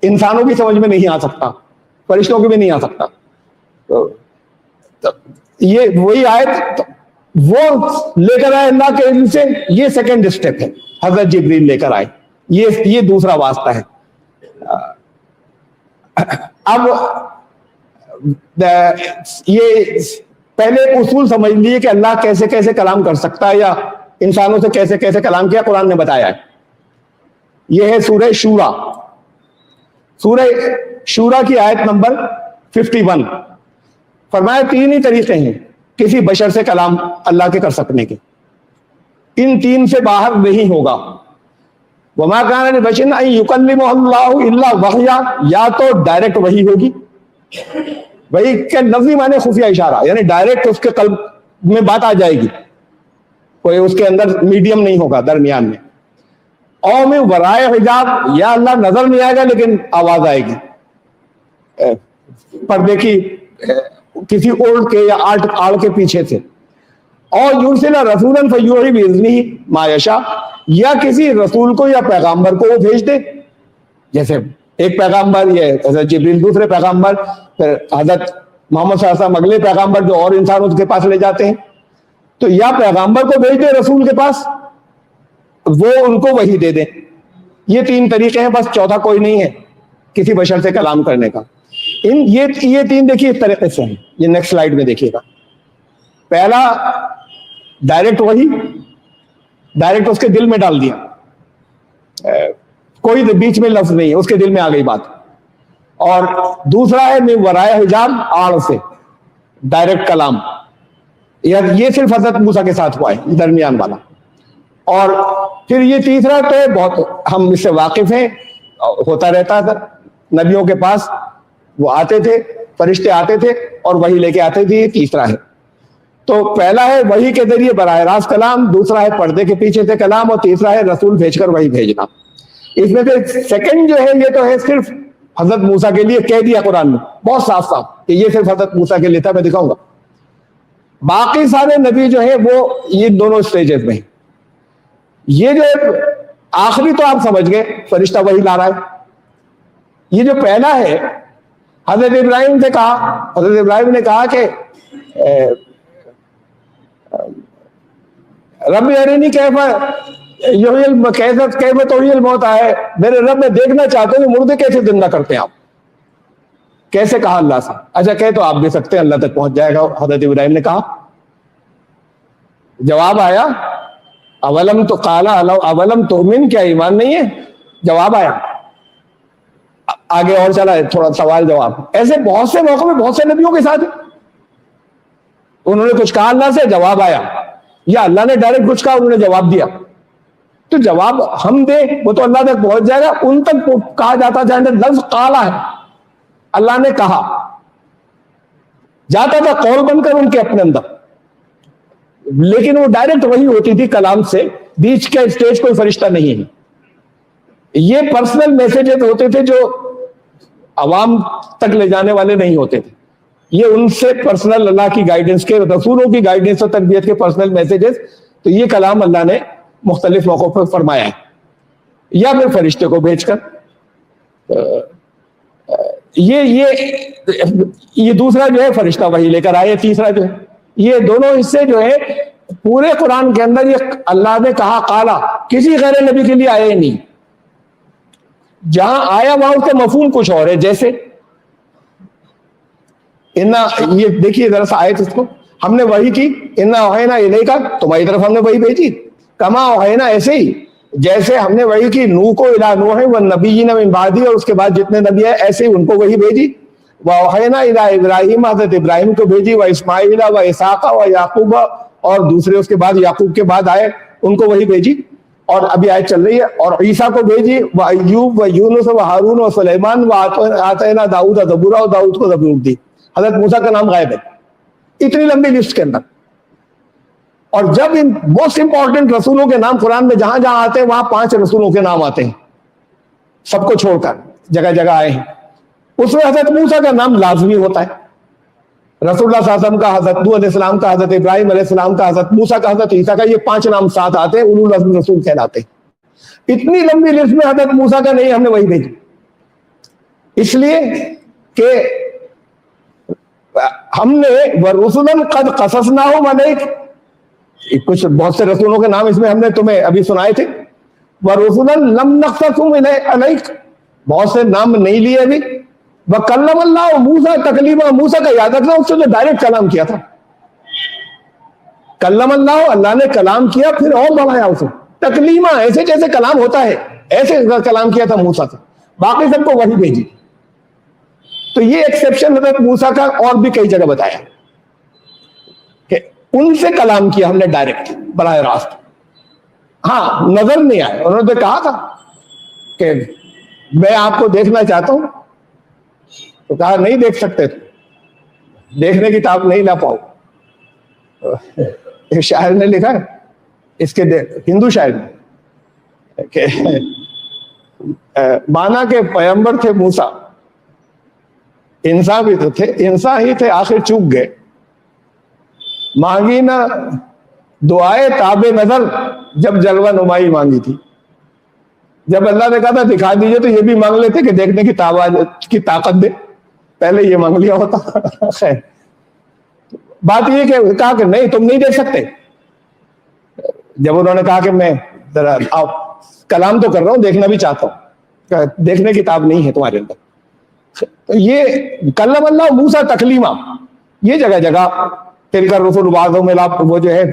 انسانوں کی سمجھ میں نہیں آ سکتا, فرشتوں کی بھی نہیں آ سکتا. یہ وہی آیت وہ لے کر آئے اللہ کے علم سے, یہ سیکنڈ اسٹیپ ہے, حضرت جبریل لے کر آئے, یہ دوسرا واسطہ ہے. اب یہ پہلے اصول سمجھ لیے کہ اللہ کیسے کیسے کلام کر سکتا ہے یا انسانوں سے کیسے کیسے کلام کیا, قرآن نے بتایا ہے. یہ ہے سورہ شورا, سورہ شورا کی آیت نمبر 51. فرمایا تین ہی طریقے ہیں کسی بشر سے کلام اللہ کے کر سکنے کے, ان تین سے باہر نہیں ہوگا. وما کان لبشر ان یکلمہ اللہ الا وحیا, یا تو ڈائریکٹ وحی ہوگی, وحی کے لفظی معنی خفیہ اشارہ, یعنی ڈائریکٹ اس کے قلب میں بات آ جائے گی, کوئی اس کے اندر میڈیم نہیں ہوگا درمیان میں. او میں ورائے حجاب, یا اللہ نظر نہیں آئے گا لیکن آواز آئے گی پردے کی کسی اولڈ کے یا آڑ کے پیچھے سے. اور یرسل رسولا فیوحی باذنہ ما یشاء, یا کسی رسول کو یا پیغامبر کو وہ بھیج دے, جیسے ایک پیغامبر یہ حضرت جبریل, دوسرے پیغامبر پھر حضرت محمد صلی اللہ علیہ وسلم اگلے پیغامبر جو اور انسانوں کے پاس لے جاتے ہیں. تو یا پیغامبر کو بھیج دے رسول کے پاس, وہ ان کو وحی دے دیں. یہ تین طریقے ہیں, بس چوتھا کوئی نہیں ہے کسی بشر سے کلام کرنے کا. یہ تین دیکھیے اس طریقے سے ہیں, یہ نیکسٹ سلائیڈ میں دیکھیے گا. پہلا ڈائریکٹ وحی, ڈائریکٹ اس کے دل میں ڈال دیا, کوئی بیچ میں لفظ نہیں ہے, اس کے دل میں آ گئی بات. اور دوسرا ہے من ورائے حجاب, آڑ سے ڈائریکٹ کلام, یہ صرف حضرت موسیٰ کے ساتھ ہوا ہے درمیان والا. اور پھر یہ تیسرا تو بہت ہم اس سے واقف ہیں, ہوتا رہتا تھا نبیوں کے پاس, وہ آتے تھے, فرشتے آتے تھے اور وحی لے کے آتے تھے. یہ تیسرا ہے. تو پہلا ہے وحی کے ذریعے براہ راست کلام, دوسرا ہے پردے کے پیچھے سے کلام, اور تیسرا ہے رسول بھیج کر وحی بھیجنا. اس میں سے سیکنڈ جو ہے یہ تو ہے صرف حضرت موسیٰ کے لیے کہہ دیا قرآن میں بہت صاف صاف کہ یہ صرف حضرت موسیٰ کے لیے تھا, میں دکھاؤں گا. باقی سارے نبی جو ہیں وہ یہ دونوں سٹیجز میں ہیں. یہ جو آخری تو آپ سمجھ گئے فرشتہ وحی لا رہا ہے. یہ جو پہلا ہے حضرت ابراہیم سے کہا, حضرت ابراہیم نے کہا کہ رب ارنی کیف تحیی الموتى ہے, میرے رب میں دیکھنا چاہتے ہوں مردے کیسے زندہ کرتے ہیں آپ. کیسے کہا اللہ سے؟ اچھا کہہ تو آپ بھی سکتے ہیں, اللہ تک پہنچ جائے گا. حضرت ابراہیم نے کہا, جواب آیا اولم تو قالا اولم تؤمن, کیا ایمان نہیں ہے؟ جواب آیا. آگے اور چلا ہے تھوڑا سوال جواب. ایسے بہت سے موقعوں میں بہت سے نبیوں کے ساتھ انہوں نے کچھ کہا اللہ سے, جواب آیا, یا اللہ نے ڈائریکٹ کچھ کہا انہوں نے جواب دیا. تو جواب ہم دیں وہ تو اللہ تک پہنچ جائے گا. ان تک کہا جاتا جائے لفظ قالا ہے, اللہ نے کہا, جاتا تھا قول بن کر ان کے اپنے اندر, لیکن وہ ڈائریکٹ وہی ہوتی تھی کلام سے, بیچ کے اسٹیج کوئی فرشتہ نہیں ہے. یہ پرسنل میسیجز ہوتے تھے جو عوام تک لے جانے والے نہیں ہوتے تھے. یہ ان سے پرسنل اللہ کی گائیڈنس کے, رسولوں کی گائیڈنس اور تربیت کے پرسنل میسیجز. تو یہ کلام اللہ نے مختلف موقعوں پر فرمایا ہے, یا پھر فرشتے کو بھیج کر. یہ دوسرا جو ہے فرشتہ وحی لے کر آئے. تیسرا جو ہے, یہ دونوں حصے جو ہے پورے قرآن کے اندر یہ اللہ نے کہا قالا کسی غیر نبی کے لیے آیا ہی نہیں. جہاں آیا وہاں اس کا مفہوم کچھ اور ہے. جیسے یہ دیکھیے ذرا سا آیت, اس کو ہم نے وحی کی, انا اوحینا الیک, تمہاری طرف ہم نے وحی بھیجی, کما اوحینا, ایسے ہی جیسے ہم نے وحی کی نوح کو الی نوح والنبیین من بعدہ, اور اس کے بعد جتنے نبی ہیں ایسے ہی ان کو وحی بھیجی. واوحینا الی ابراہیم, حضرت ابراہیم کو بھیجی, و اسماعیل و اسحاق و یعقوب, اور دوسرے اس کے بعد یعقوب کے بعد آئے ان کو وحی بھیجی. اور ابھی آیت چل رہی ہے, اور عیسیٰ کو بھیجی, و ایوب و یونس و ہارون و سلیمان و آتینا داؤد زبورا, و داؤد کو زبور دی. حضرت موسیٰ کا نام غائب ہے اتنی لمبی لسٹ کے اندر. اور جب ان موسٹ امپورٹنٹ رسولوں کے نام قرآن میں جہاں جہاں آتے ہیں وہاں 5 رسولوں کے نام آتے ہیں, سب کو چھوڑ کر جگہ جگہ آئے ہیں. اس میں حضرت موسیٰ کا نام لازمی ہوتا ہے, رسول اللہ صلی اللہ علیہ وسلم کا، حضرت نوح علیہ السلام کا، حضرت ابراہیم علیہ السلام کا، حضرت موسیٰ کا، حضرت عیسیٰ کا، یہ 5 نام ساتھ آتے ہیں، اولو العزم رسول کہلاتے ہیں۔ اتنی لمبی لسٹ میں حضرت موسیٰ کا نہیں، ہم نے وہی بھیجی، اس لیے کہ ہم نے وَرُسُلًا قَدْ قَصَصْنَاهُمْ عَلَيْكَ، کچھ بہت سے رسولوں کے نام اس میں ہم نے تمہیں ابھی سنائے تھے، وَرُسُلًا لَمْ نَقْصَصْهُمْ عَلَيْكَ، بہت سے نام نہیں لیے ابھی، وَكَلَّمَ اللَّهُ مُوسَىٰ تَكْلِيمًا، موسیٰ کا یاد رکھنا، اس سے جو ڈائریکٹ کلام کیا تھا، کلم اللہ، اللہ نے کلام کیا، پھر اور بڑھایا اسے تکلیمہ، ایسے جیسے کلام ہوتا ہے ایسے کلام کیا تھا موسیٰ سے، باقی سب کو وحی بھیجی۔ تو یہ ایکسیپشن حضرت موسیٰ کا اور بھی کئی جگہ بتایا کہ ان سے کلام کیا ہم نے ڈائریکٹ، براہ راست، ہاں نظر نہیں آئے، انہوں نے کہا تھا کہ میں آپ کو دیکھنا چاہتا ہوں، تو کہا نہیں دیکھ سکتے، دیکھنے کی تاب نہیں لا پاؤ۔ ایک شاعر نے لکھا ہے اس کے ہندو شاعر نے کہ مانا کہ پیغمبر تھے موسیٰ، انسان بھی تو تھے، انسان ہی تھے آخر چوک گئے، مانگی نہ دعائے تاب نظر جب جلوہ نمائی مانگی تھی۔ جب اللہ نے کہا تھا دکھا دیجئے تو یہ بھی مانگ لیتے کہ دیکھنے کی طاقت دے، پہلے یہ مانگ لیا ہوتا۔ خیر بات یہ کہ کہا کہ نہیں تم نہیں دیکھ سکتے، جب انہوں نے کہا کہ میں ذرا کلام تو کر رہا ہوں، دیکھنا بھی چاہتا ہوں، دیکھنے کی تاب نہیں ہے تمہارے اندر۔ یہ کلم اللہ موسیٰ تکلیمہ، یہ جگہ جگہ تلک الرسل بعضهم الی، وہ جو ہے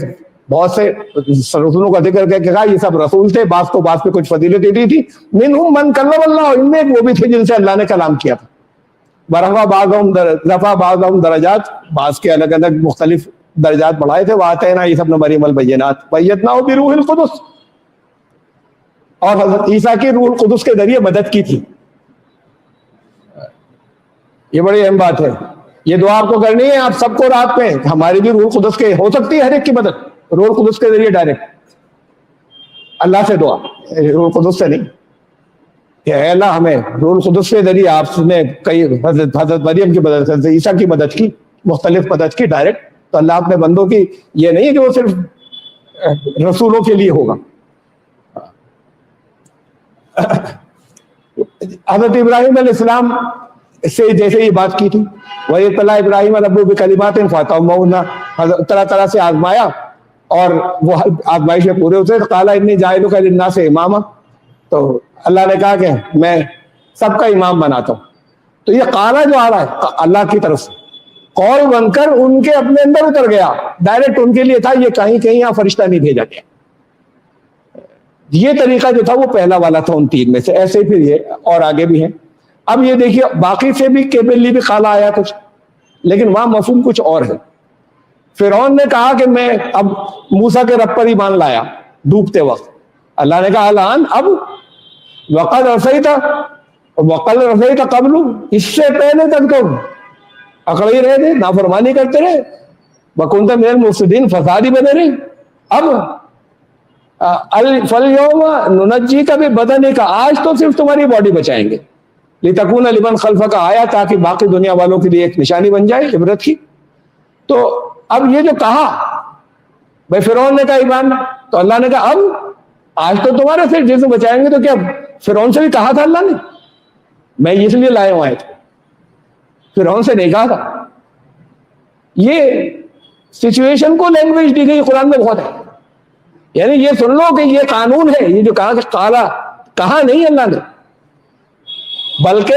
بہت سے رسولوں کا ذکر کر کے کہا یہ سب رسول تھے، بعض کو بعض پہ کچھ فضیلتیں دی تھی، منہم من کلم اللہ، ان میں وہ بھی تھے جن سے اللہ نے کلام کیا تھا، رفع بعضهم درجات، بعض کے الگ الگ مختلف درجات بڑھائے تھے، وآتینا عیسیٰ ابن مریم البینات وأیدناہ بروح القدس، اور حضرت عیسیٰ کی روح القدس کے ذریعے مدد کی تھی۔ یہ بڑی اہم بات ہے، یہ دعا آپ کو کرنی ہے، آپ سب کو رات میں، ہماری بھی روح القدس کے ہو سکتی ہے ہر ایک کی مدد، روح القدس کے ذریعے ڈائریکٹ اللہ سے دعا، روح القدس سے نہیں کہ اے اللہ ہمیں روح القدس کے ذریعے آپ نے کئی حضرت مریم کی مدد، حضرت عیسیٰ کی مدد کی، مختلف مدد کی ڈائریکٹ، تو اللہ اپنے بندوں کی، یہ نہیں ہے کہ وہ صرف رسولوں کے لیے ہوگا۔ حضرت ابراہیم علیہ السلام سے جیسے یہ بات کی تھی، وَإِذْ ابْتَلَىٰ إِبْرَاهِيمَ رَبُّهُ بِكَلِمَاتٍ فَأَتَمَّهُنَّ، طرح طرح سے آزمایا اور وہ آزمائش میں پورے ہوتے، قَالَ إِنِّي جَاعِلُكَ لِلنَّاسِ إِمَامًا، تو اللہ نے کہا کہ میں سب کا امام بناتا ہوں۔ تو یہ قالا جو آ رہا ہے اللہ کی طرف سے، قول بن کر ان کے اپنے اندر اتر گیا، ڈائریکٹ ان کے لیے تھا، یہ کہیں کہیں یہاں فرشتہ نہیں بھیجا گیا۔ یہ طریقہ جو تھا وہ پہلا والا تھا ان 3 میں سے، ایسے ہی پھر یہ اور آگے بھی ہیں۔ اب یہ دیکھیے باقی سے بھی کیبلی بھی قالا آیا کچھ، لیکن وہاں مفہوم کچھ اور ہے۔ فرعون نے کہا کہ میں اب موسیٰ کے رب پر ایمان لایا ڈوبتے وقت، اللہ نے کہا الان، اب وقد رسیت قبل، اس سے پہلے تک تو اکڑے رہے تھے، نافرمانی کرتے رہے، وکنت من المفسدین، فسادی بنے رہے، اب فالیوم ننجیک ببدنک، آج تو صرف تمہاری باڈی بچائیں گے، لتکون لمن خلفک آیا، تاکہ باقی دنیا والوں کے لیے ایک نشانی بن جائے عبرت کی۔ تو اب یہ جو کہا بھائی فرعون نے کہا ایمان، تو اللہ نے کہا اب آج تو تمہارے صرف جسم بچائیں گے، تو کیا فرعون سے بھی کہا تھا اللہ نے؟ میں اس لیے لائے ہوں آئے تھے، فرعون سے نہیں کہا تھا۔ یہ سچویشن کو لینگویج دی گئی قرآن میں بہت ہے، یعنی یہ سن لو کہ یہ قانون ہے، یہ جو کہا کہ قالا، کہا نہیں اللہ نے، بلکہ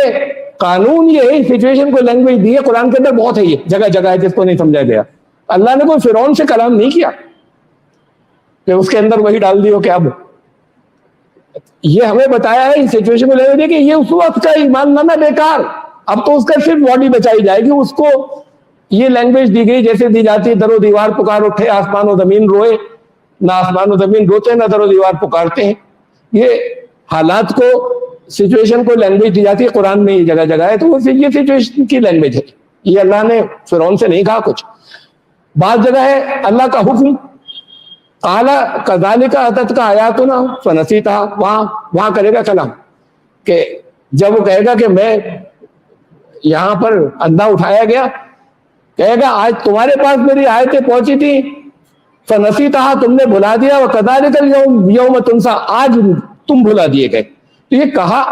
قانون یہ ہے، سچویشن کو لینگویج دی ہے قرآن کے اندر بہت ہے، یہ جگہ جگہ ہے جس کو نہیں سمجھا گیا۔ اللہ نے کوئی فرعون سے کلام نہیں کیا کہ اس کے اندر وہی ڈال دیو کہ اب یہ ہمیں بتایا ہے سچویشن کو لے کہ یہ اس وقت کا ایمان لانا بیکار، اب تو اس کا صرف باڈی بچائی جائے گی، اس کو یہ لینگویج دی گئی جیسے دی جاتی ہے، در و دیوار پکار اٹھے آسمان و زمین روئے، نہ آسمان و زمین روتے نہ در و دیوار پکارتے ہیں، یہ حالات کو، سچویشن کو لینگویج دی جاتی ہے قرآن میں، یہ جگہ جگہ ہے، تو یہ سچویشن کی لینگویج ہے، یہ اللہ نے فرعون سے نہیں کہا کچھ۔ بعض جگہ ہے اللہ کا حکم، قال کذالک اتتک آیاتنا فنسیتها، وہاں کرے گا کلام کہ جب وہ کہے گا کہ میں یہاں پر اندھا اٹھایا گیا کہے گا آج تمہارے پاس میری آیتیں پہنچی تھی فنسیتہا، تم نے بھلا دیا، وکذالک اليوم یوم تنسیٰ، آج تم بھلا دیے گئے. تو یہ کہا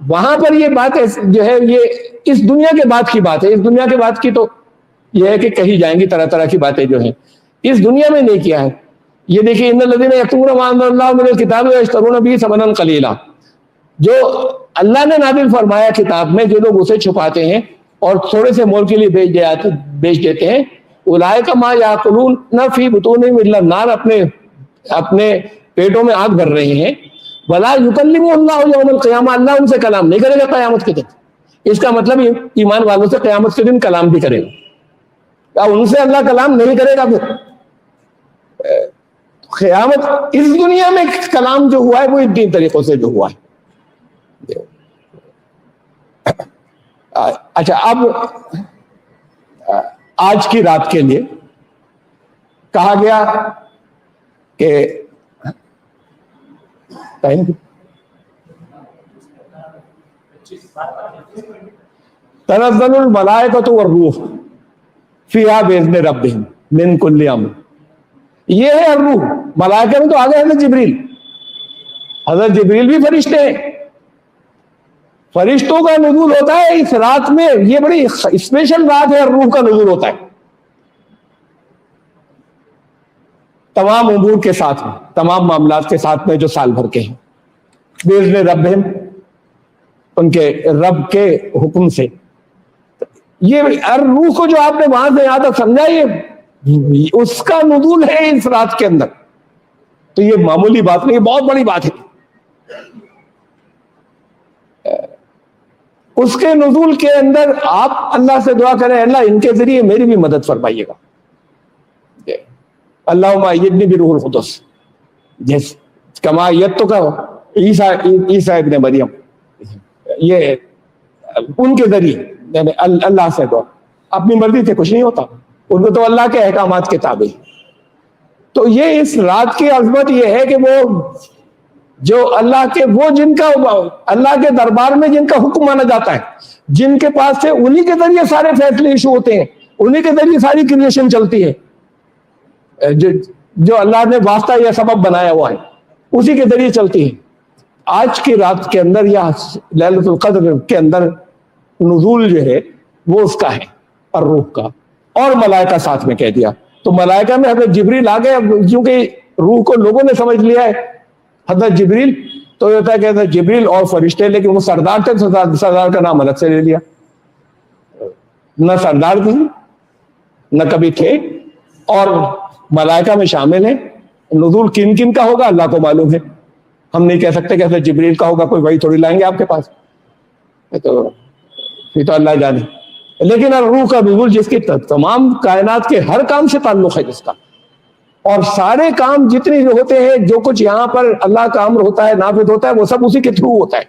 وہاں پر یہ بات جو ہے یہ اس دنیا کے بعد کی بات ہے. اس دنیا کے بعد کی تو یہ ہے کہ کہی جائیں گی طرح طرح کی باتیں جو ہیں، اس دنیا میں نہیں کیا ہے. یہ دیکھیے ان الذین یکتمون ما انزل اللہ من الکتاب ویشترون بہ ثمنا قلیلا، جو اللہ نے نازل فرمایا کتاب میں، جو لوگ اسے چھپاتے ہیں اور تھوڑے سے مول کے لیے بیچ دیتے ہیں، اولئک ما یاکلون فی بطونہم الا النار، اپنے پیٹوں میں آگ بھر رہے ہیں. ولا یکلمہ اللہ یوم القیامہ، اللہ ان سے کلام نہیں کرے گا قیامت کے دن. اس کا مطلب ایمان والوں سے قیامت کے دن کلام بھی کرے گا. ان سے اللہ کلام نہیں کرے گا. پھر قیامت اس دنیا میں کلام جو ہوا ہے وہ تین طریقوں سے جو ہوا ہے. اچھا، اب آج کی رات کے لیے کہا گیا کہ تنزل الملائکۃ والروح فیہا بإذن ربہم من کل امر. یہ ہے الروح. ملائکہ میں تو آگے حضرت جبریل، حضرت جبریل بھی فرشتے ہیں. فرشتوں کا نزول ہوتا ہے اس رات میں. یہ بڑی اسپیشل رات ہے. الروح کا نزول ہوتا ہے تمام امور کے ساتھ میں، تمام معاملات کے ساتھ میں جو سال بھر کے ہیں. بإذن ربہم، ان کے رب کے حکم سے. یہ الروح کو جو آپ نے وہاں سے یہاں تک سمجھا، یہ اس کا نزول ہے اس رات کے اندر. تو یہ معمولی بات نہیں، بہت بڑی بات ہے. اس کے نزول کے اندر آپ اللہ سے دعا کریں اللہ ان کے ذریعے میری بھی مدد فرمائیے گا. اللہم ایدنی بروح القدس، جس کما ایدتک عیسیٰ ابن مریم، یہ ان کے ذریعے یعنی اللہ سے دعا. اپنی مرضی سے کچھ نہیں ہوتا، ان کو تو اللہ کے احکامات کے تابع. تو یہ اس رات کی عظمت یہ ہے کہ وہ جو اللہ کے، وہ جن کا اللہ کے دربار میں جن کا حکم مانا جاتا ہے، جن کے پاس سے انہی کے ذریعے سارے فیصلے ایشو ہوتے ہیں، انہی کے ذریعے ساری کریشن چلتی ہے، جو اللہ نے واسطہ یا سبب بنایا ہوا ہے اسی کے ذریعے چلتی ہے. آج کی رات کے اندر یا لیلۃ القدر کے اندر نزول جو ہے وہ اس کا ہے، الروح کا. اور ملائکہ ساتھ میں کہہ دیا، تو ملائکہ میں حضرت جبریل آ گئے. کیونکہ روح کو لوگوں نے سمجھ لیا ہے حضرت جبریل، تو یہ ہوتا ہے کہ حضرت جبریل اور فرشتے، لیکن وہ سردار تھے، سردار کا نام الگ سے لے لیا. نہ سردار تھے نہ کبھی تھے، اور ملائکہ میں شامل ہیں. نزول کن کن کا ہوگا اللہ کو معلوم ہے. ہم نہیں کہہ سکتے کہ حضرت جبریل کا ہوگا، کوئی وہی تھوڑی لائیں گے آپ کے پاس، تو یہ تو اللہ جانے. لیکن روح کا نزول جس کی تمام کائنات کے ہر کام سے تعلق ہے جس کا، اور سارے کام جتنے ہوتے ہیں، جو کچھ یہاں پر اللہ کا امر ہوتا ہے، نافذ ہوتا ہے، وہ سب اسی کے تھرو ہوتا ہے.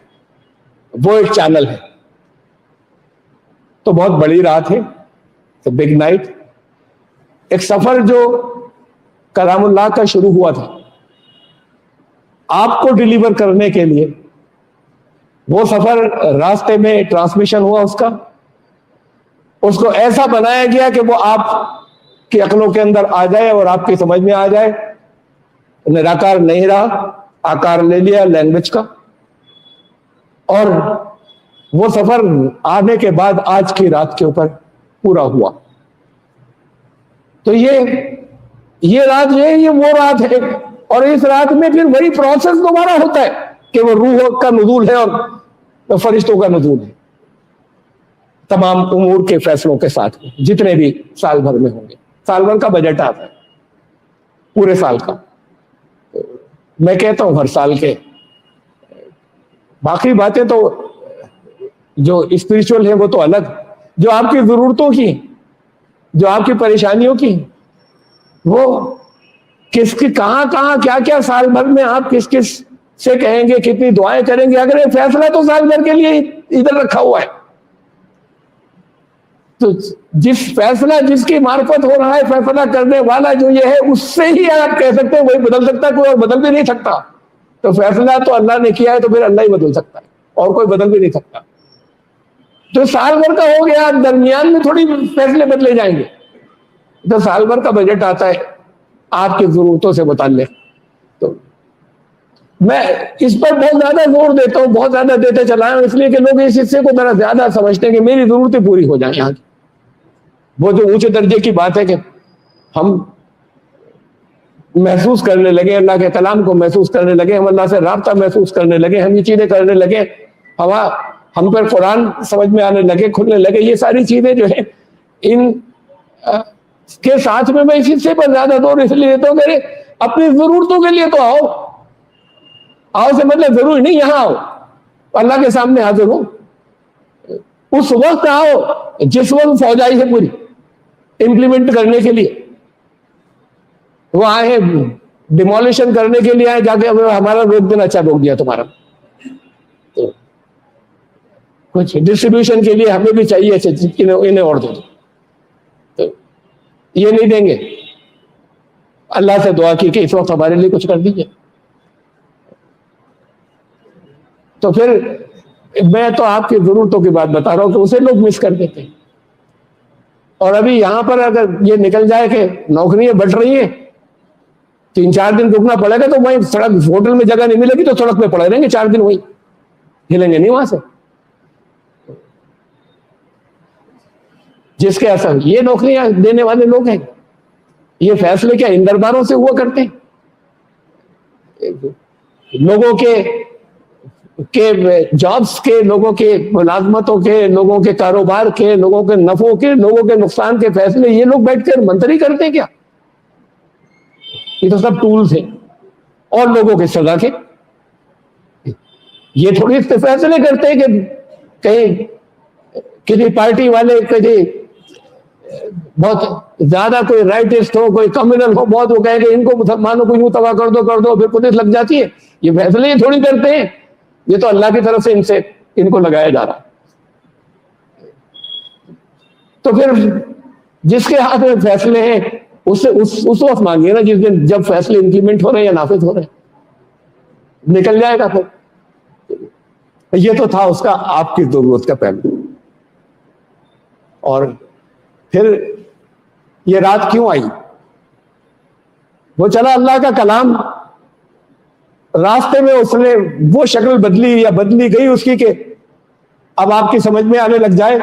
وہ ایک چینل ہے. تو بہت بڑی رات ہے، تو بگ نائٹ. ایک سفر جو کلام اللہ کا شروع ہوا تھا آپ کو ڈیلیور کرنے کے لیے، وہ سفر راستے میں ٹرانسمیشن ہوا اس کو ایسا بنایا گیا کہ وہ آپ کی عقلوں کے اندر آ جائے اور آپ کی سمجھ میں آ جائے. نراکار نہیں رہا، آکار لے لیا لینگویج کا. اور وہ سفر آنے کے بعد آج کی رات کے اوپر پورا ہوا. تو یہ رات جو ہے یہ وہ رات ہے، اور اس رات میں پھر وہی پروسیس دوبارہ ہوتا ہے کہ وہ روح کا نزول ہے اور فرشتوں کا نزول ہے، تمام امور کے فیصلوں کے ساتھ جتنے بھی سال بھر میں ہوں گے. سال بھر کا بجٹ آتا ہے پورے سال کا. میں کہتا ہوں ہر سال کے. باقی باتیں تو جو اسپریچول ہیں وہ تو الگ، جو آپ کی ضرورتوں کی، جو آپ کی پریشانیوں کی، وہ کس کی کہاں کیا کیا سال بھر میں آپ کس سے کہیں گے، کتنی دعائیں کریں گے. اگر یہ فیصلہ تو سال بھر کے لیے ادھر رکھا ہوا ہے، تو جس کی معرفت ہو رہا ہے، فیصلہ کرنے والا جو یہ ہے، اس سے ہی آپ کہہ سکتے ہیں وہی بدل سکتا ہے، کوئی اور بدل بھی نہیں سکتا. تو فیصلہ تو اللہ نے کیا ہے، تو پھر اللہ ہی بدل سکتا ہے، اور کوئی بدل بھی نہیں سکتا. تو سال بھر کا ہو گیا، درمیان میں تھوڑی فیصلے بدلے جائیں گے. تو سال بھر کا بجٹ آتا ہے آپ کی ضرورتوں سے متعلق. تو میں اس پر بہت زیادہ زور دیتا ہوں, بہت زیادہ دیتے چلا ہوں, اس لیے کہ لوگ اس حصے کو ذرا زیادہ سمجھتے ہیں کہ میری ضرورتیں پوری ہو جائیں یہاں کی. وہ جو اونچے درجے کی بات ہے کہ ہم محسوس کرنے لگے, اللہ کے کلام کو محسوس کرنے لگے, ہم اللہ سے رابطہ محسوس کرنے لگے, ہم یہ چیزیں کرنے لگے, ہم پر قرآن سمجھ میں آنے لگے, کھلنے لگے. یہ ساری چیزیں جو ہیں ان کے ساتھ میں اس حصے پر زیادہ دور اس لیے دیتا ہوں کہ اپنی ضرورتوں کے لیے تو آؤ سے مطلب ضروری نہیں یہاں آؤ, اللہ کے سامنے حاضر ہو. اس وقت آؤ جس وقت فوجائی ہے پوری امپلیمنٹ کرنے کے لیے. وہ آئے ڈیمولیشن کرنے کے لیے آئے, جا کے ہمارا روک دینا اچھا روک دیا تمہارا. تو کچھ ڈسٹریبیوشن کے لیے ہمیں بھی چاہیے انہیں اور دو. تو یہ نہیں دیں گے. اللہ سے دعا کی کہ اس وقت ہمارے لیے کچھ کر دیجیے. تو پھر میں تو آپ کی ضرورتوں کی بات بتا رہا ہوں کہ اسے لوگ مس کر دیتے ہیں. اور ابھی یہاں پر اگر یہ نکل جائے کہ نوکریاں بٹ رہی ہیں, 3-4 دن رکنا پڑے گا, تو وہیں سڑک ہوٹل میں جگہ نہیں ملے گی تو سڑک پہ پڑے رہیں گے 4 دن, وہیں ہلیں گے نہیں وہاں سے. جس کے اثر یہ نوکریاں دینے والے لوگ ہیں, یہ فیصلے کیا ان درباروں سے ہوا کرتے ہیں؟ لوگوں کے جابس کے, لوگوں کے ملازمتوں کے, لوگوں کے کاروبار کے, لوگوں کے نفعوں کے, لوگوں کے نقصان کے فیصلے یہ لوگ بیٹھ کر منتری کرتے ہیں کیا؟ یہ تو سب ٹولز ہیں اور لوگوں کے سزا کے. یہ تھوڑی اس پہ فیصلے کرتے ہیں کہ کہیں کسی پارٹی والے کہیں بہت زیادہ کوئی رائٹسٹ ہو, کوئی کمیونل ہو بہت, وہ کہے کہ ان کو مسلمانوں کو یوں تباہ کر دو, پھر پولیس لگ جاتی ہے. یہ فیصلے یہ تھوڑی کرتے ہیں, یہ تو اللہ کی طرف سے ان کو لگایا جا رہا. تو پھر جس کے ہاتھ میں فیصلے ہیں اس وقت مانگیے نا, جس دن جب فیصلے امپلیمنٹ ہو رہے ہیں یا نافذ ہو رہے ہیں, نکل جائے گا. پھر یہ تو تھا اس کا آپ کی ضرورت کا پہلو. اور پھر یہ رات کیوں آئی؟ وہ چلا اللہ کا کلام, راستے میں اس نے وہ شکل بدلی یا بدلی گئی اس کی کہ اب آپ کی سمجھ میں آنے لگ جائے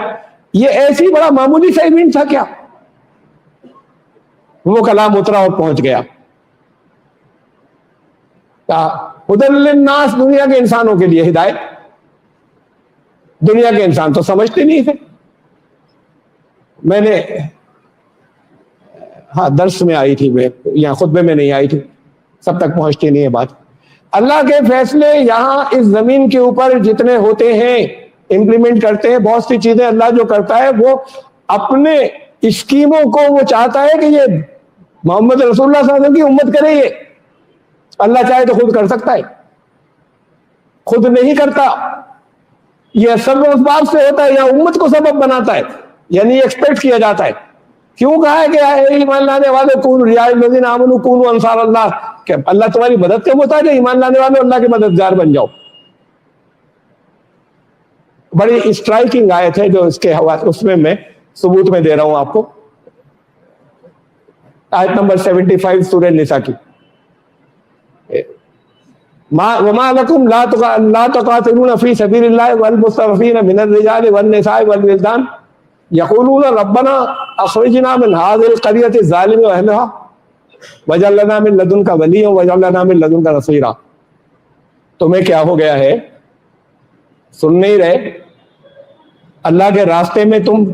یہ ایسی بڑا معمولی سا ایونٹ تھا کیا. وہ کلام اترا اور پہنچ گیا. ہدی للناس, دنیا کے انسانوں کے لیے ہدایت. دنیا کے انسان تو سمجھتے نہیں تھے. میں نے درس میں آئی تھی, میں یہاں خطبے میں نہیں آئی تھی, سب تک پہنچتی نہیں ہے بات. اللہ کے فیصلے یہاں اس زمین کے اوپر جتنے ہوتے ہیں امپلیمنٹ کرتے ہیں. بہت سی چیزیں اللہ جو کرتا ہے وہ اپنے اسکیموں کو وہ چاہتا ہے کہ یہ محمد رسول اللہ صلی اللہ علیہ وسلم کی امت کرے. یہ اللہ چاہے تو خود کر سکتا ہے, خود نہیں کرتا. یہ سبب اسباب سے ہوتا ہے, یا امت کو سبب بناتا ہے, یعنی ایکسپیکٹ کیا جاتا ہے. کیوں کہا ہے کہ اے ایمان لانے والے کونوا یا الذین آمنوا کونوا انصار اللہ, کہ اللہ تمہاری مدد کے محتاج ہے, ایمان لانے والے اللہ کے مددگار بن جاؤ. بڑی اسٹرائکنگ آیت ہے جو اس کے حوالے اس میں ثبوت میں دے رہا ہوں آپ کو. آیت نمبر 75 سورہ نساء کی. وما لکم لا تقاتلون فی سبیل اللہ والمستضعفین من الرجال والنساء والولدان یقولون ربنا اخرجنا من هذه القرية الظالم اهلها واجعل لنا من لدنك وليا واجعل لنا من لدنك نصيرا. تمہیں کیا ہو گیا ہے؟ سن نہیں رہے؟ اللہ کے راستے میں تم,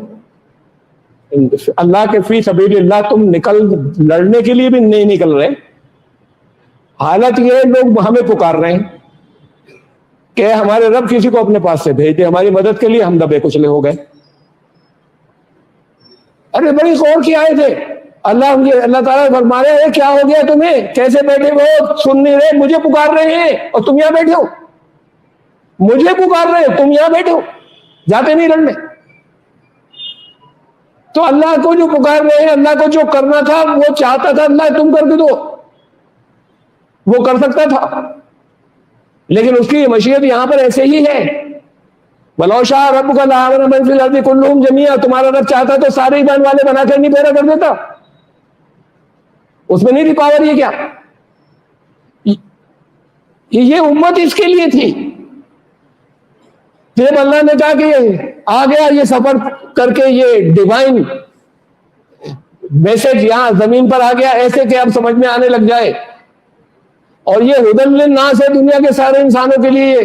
اللہ کے فی سبیل اللہ تم لڑنے کے لیے بھی نہیں نکل رہے. حالت یہ لوگ ہمیں پکار رہے ہیں کہ ہمارے رب کسی کو اپنے پاس سے بھیج دے ہماری مدد کے لیے, ہم دبے کچلے ہو گئے. ارے بڑی غور کی آئے تھے. اللہ تعالیٰ فرما رہے ہیں کیا ہو گیا تمہیں, کیسے بیٹھے ہو, سن نہیں رہے, مجھے پکار رہے ہیں اور تم یہاں بیٹھے ہو. مجھے پکار رہے ہیں, تم یہاں بیٹھے ہو, جاتے نہیں لڑنے. تو اللہ کو جو پکار رہے ہیں, اللہ کو جو کرنا تھا وہ چاہتا تھا اللہ تم کر کے دو, وہ کر سکتا تھا, لیکن اس کی مشیت یہاں پر ایسے ہی ہے. وَلَوْ شَاءَ رَبُّكَ لَآمَنَ مَنْ فِي الْأَرْضِ كُلُّهُمْ جَمِيعًا, تمہارا رب چاہتا تو سارے ایمان والے بنا کر نہیں پیدا کر دیتا. اس میں نہیں تھی پاور. یہ کیا, یہ امت اس کے لیے تھی. جب اللہ نے کہا کہ آ گیا یہ سفر کر کے یہ ڈیوائن میسج یہاں زمین پر آ گیا, ایسے کہ اب سمجھ میں آنے لگ جائے, اور یہ ہدی للناس ہے دنیا کے سارے انسانوں کے لیے,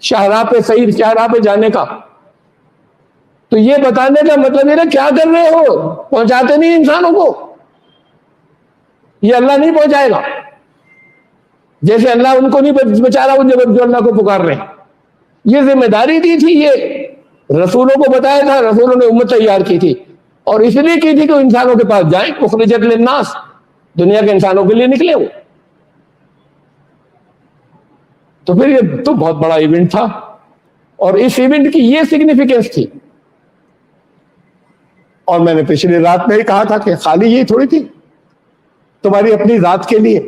شاہراہ پہ صحیح شاہراہ پہ جانے کا. تو یہ بتانے کا مطلب یہ کیا کر رہے ہو, پہنچاتے نہیں انسانوں کو, یہ اللہ نہیں پہنچائے گا. جیسے اللہ ان کو نہیں بچا رہا جو اللہ کو پکار رہے ہیں. یہ ذمہ داری دی تھی, یہ رسولوں کو بتایا تھا, رسولوں نے امت تیار کی تھی, اور اس لیے کی تھی کہ انسانوں کے پاس جائیں. اخرجت للناس, دنیا کے انسانوں کے لیے نکلے وہ. تو پھر یہ تو بہت بڑا ایونٹ تھا, اور اس ایونٹ کی یہ سگنیفیکینس تھی. اور میں نے پچھلی رات میں ہی کہا تھا کہ خالی یہ تھوڑی تھی تمہاری اپنی ذات کے لیے.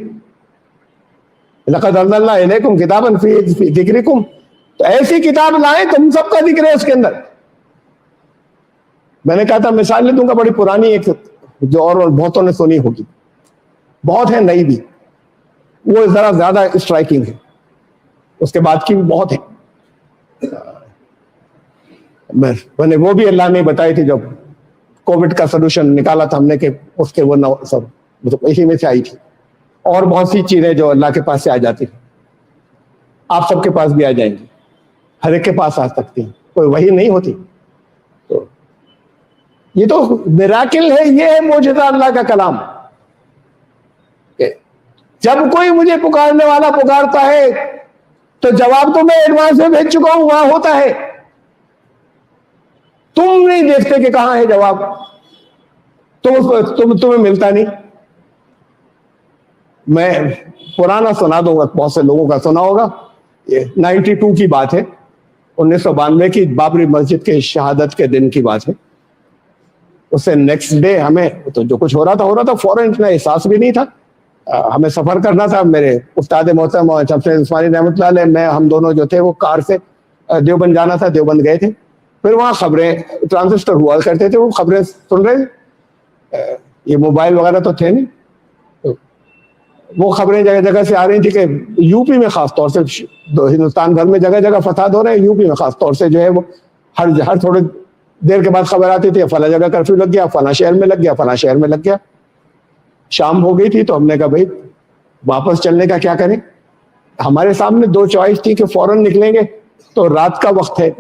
لقد انزلنا الیکم کتابا فی ذکرکم, تو ایسی کتاب لائیں تم سب کا ذکر ہے اس کے اندر. میں نے کہا تھا مثال لے دوں گا بڑی پرانی ایک, جو اور بہتوں نے سنی ہوگی, بہت ہے نئی بھی, وہ ذرا زیادہ اسٹرائکنگ ہے, اس کے بعد کی بھی بہت ہے. میں نے وہ بھی اللہ نے بتائی تھی جب کووڈ کا سلوشن نکالا تھا ہم نے, کہ اس کے وہ سب اسی میں سے آئی تھی. اور بہت سی چیزیں جو اللہ کے پاس سے آ جاتی ہیں, آپ سب کے پاس بھی آ جائیں گی, ہر ایک کے پاس آ سکتی ہیں, کوئی وہی نہیں ہوتی. تو یہ تو میراکل ہے, یہ ہے معجزہ اللہ کا کلام. جب کوئی مجھے پکارنے والا پکارتا ہے تو جواب تو میں ایڈوانس میں بھیج چکا ہوں, وہاں ہوتا ہے. تم نہیں دیکھتے کہ کہاں ہے جواب, تمہیں ملتا نہیں. میں پرانا سنا دوں گا, بہت سے لوگوں کا سنا ہوگا. یہ 92 کی بات ہے, 1992 کی بابری مسجد کے شہادت کے دن کی بات ہے. اس سے نیکسٹ ڈے ہمیں تو جو کچھ ہو رہا تھا فوراً, اتنا احساس بھی نہیں تھا. ہمیں سفر کرنا تھا. میرے استاد محترم شمس عثمانی رحمۃ اللہ علیہ, میں, ہم دونوں جو تھے وہ کار سے دیوبند جانا تھا, دیوبند گئے تھے. پھر وہاں خبریں ٹرانزسٹر ہوا کرتے تھے, وہ خبریں سن رہے تھے. یہ موبائل وغیرہ تو تھے نہیں. وہ خبریں جگہ جگہ سے آ رہی تھی کہ یو پی میں خاص طور سے, ہندوستان بھر میں جگہ جگہ فساد ہو رہے ہیں, یو پی میں خاص طور سے جو ہے وہ ہر تھوڑے دیر کے بعد خبر آتی تھی فلاں جگہ کرفیو لگ گیا, فلاں شہر میں لگ گیا, فلاں شہر میں لگ گیا. شام ہو گئی تھی تو ہم نے کہا بھائی واپس چلنے کا کیا کریں. ہمارے سامنے دو چوائس تھی کہ فوراً نکلیں گے تو رات کا وقت ہے,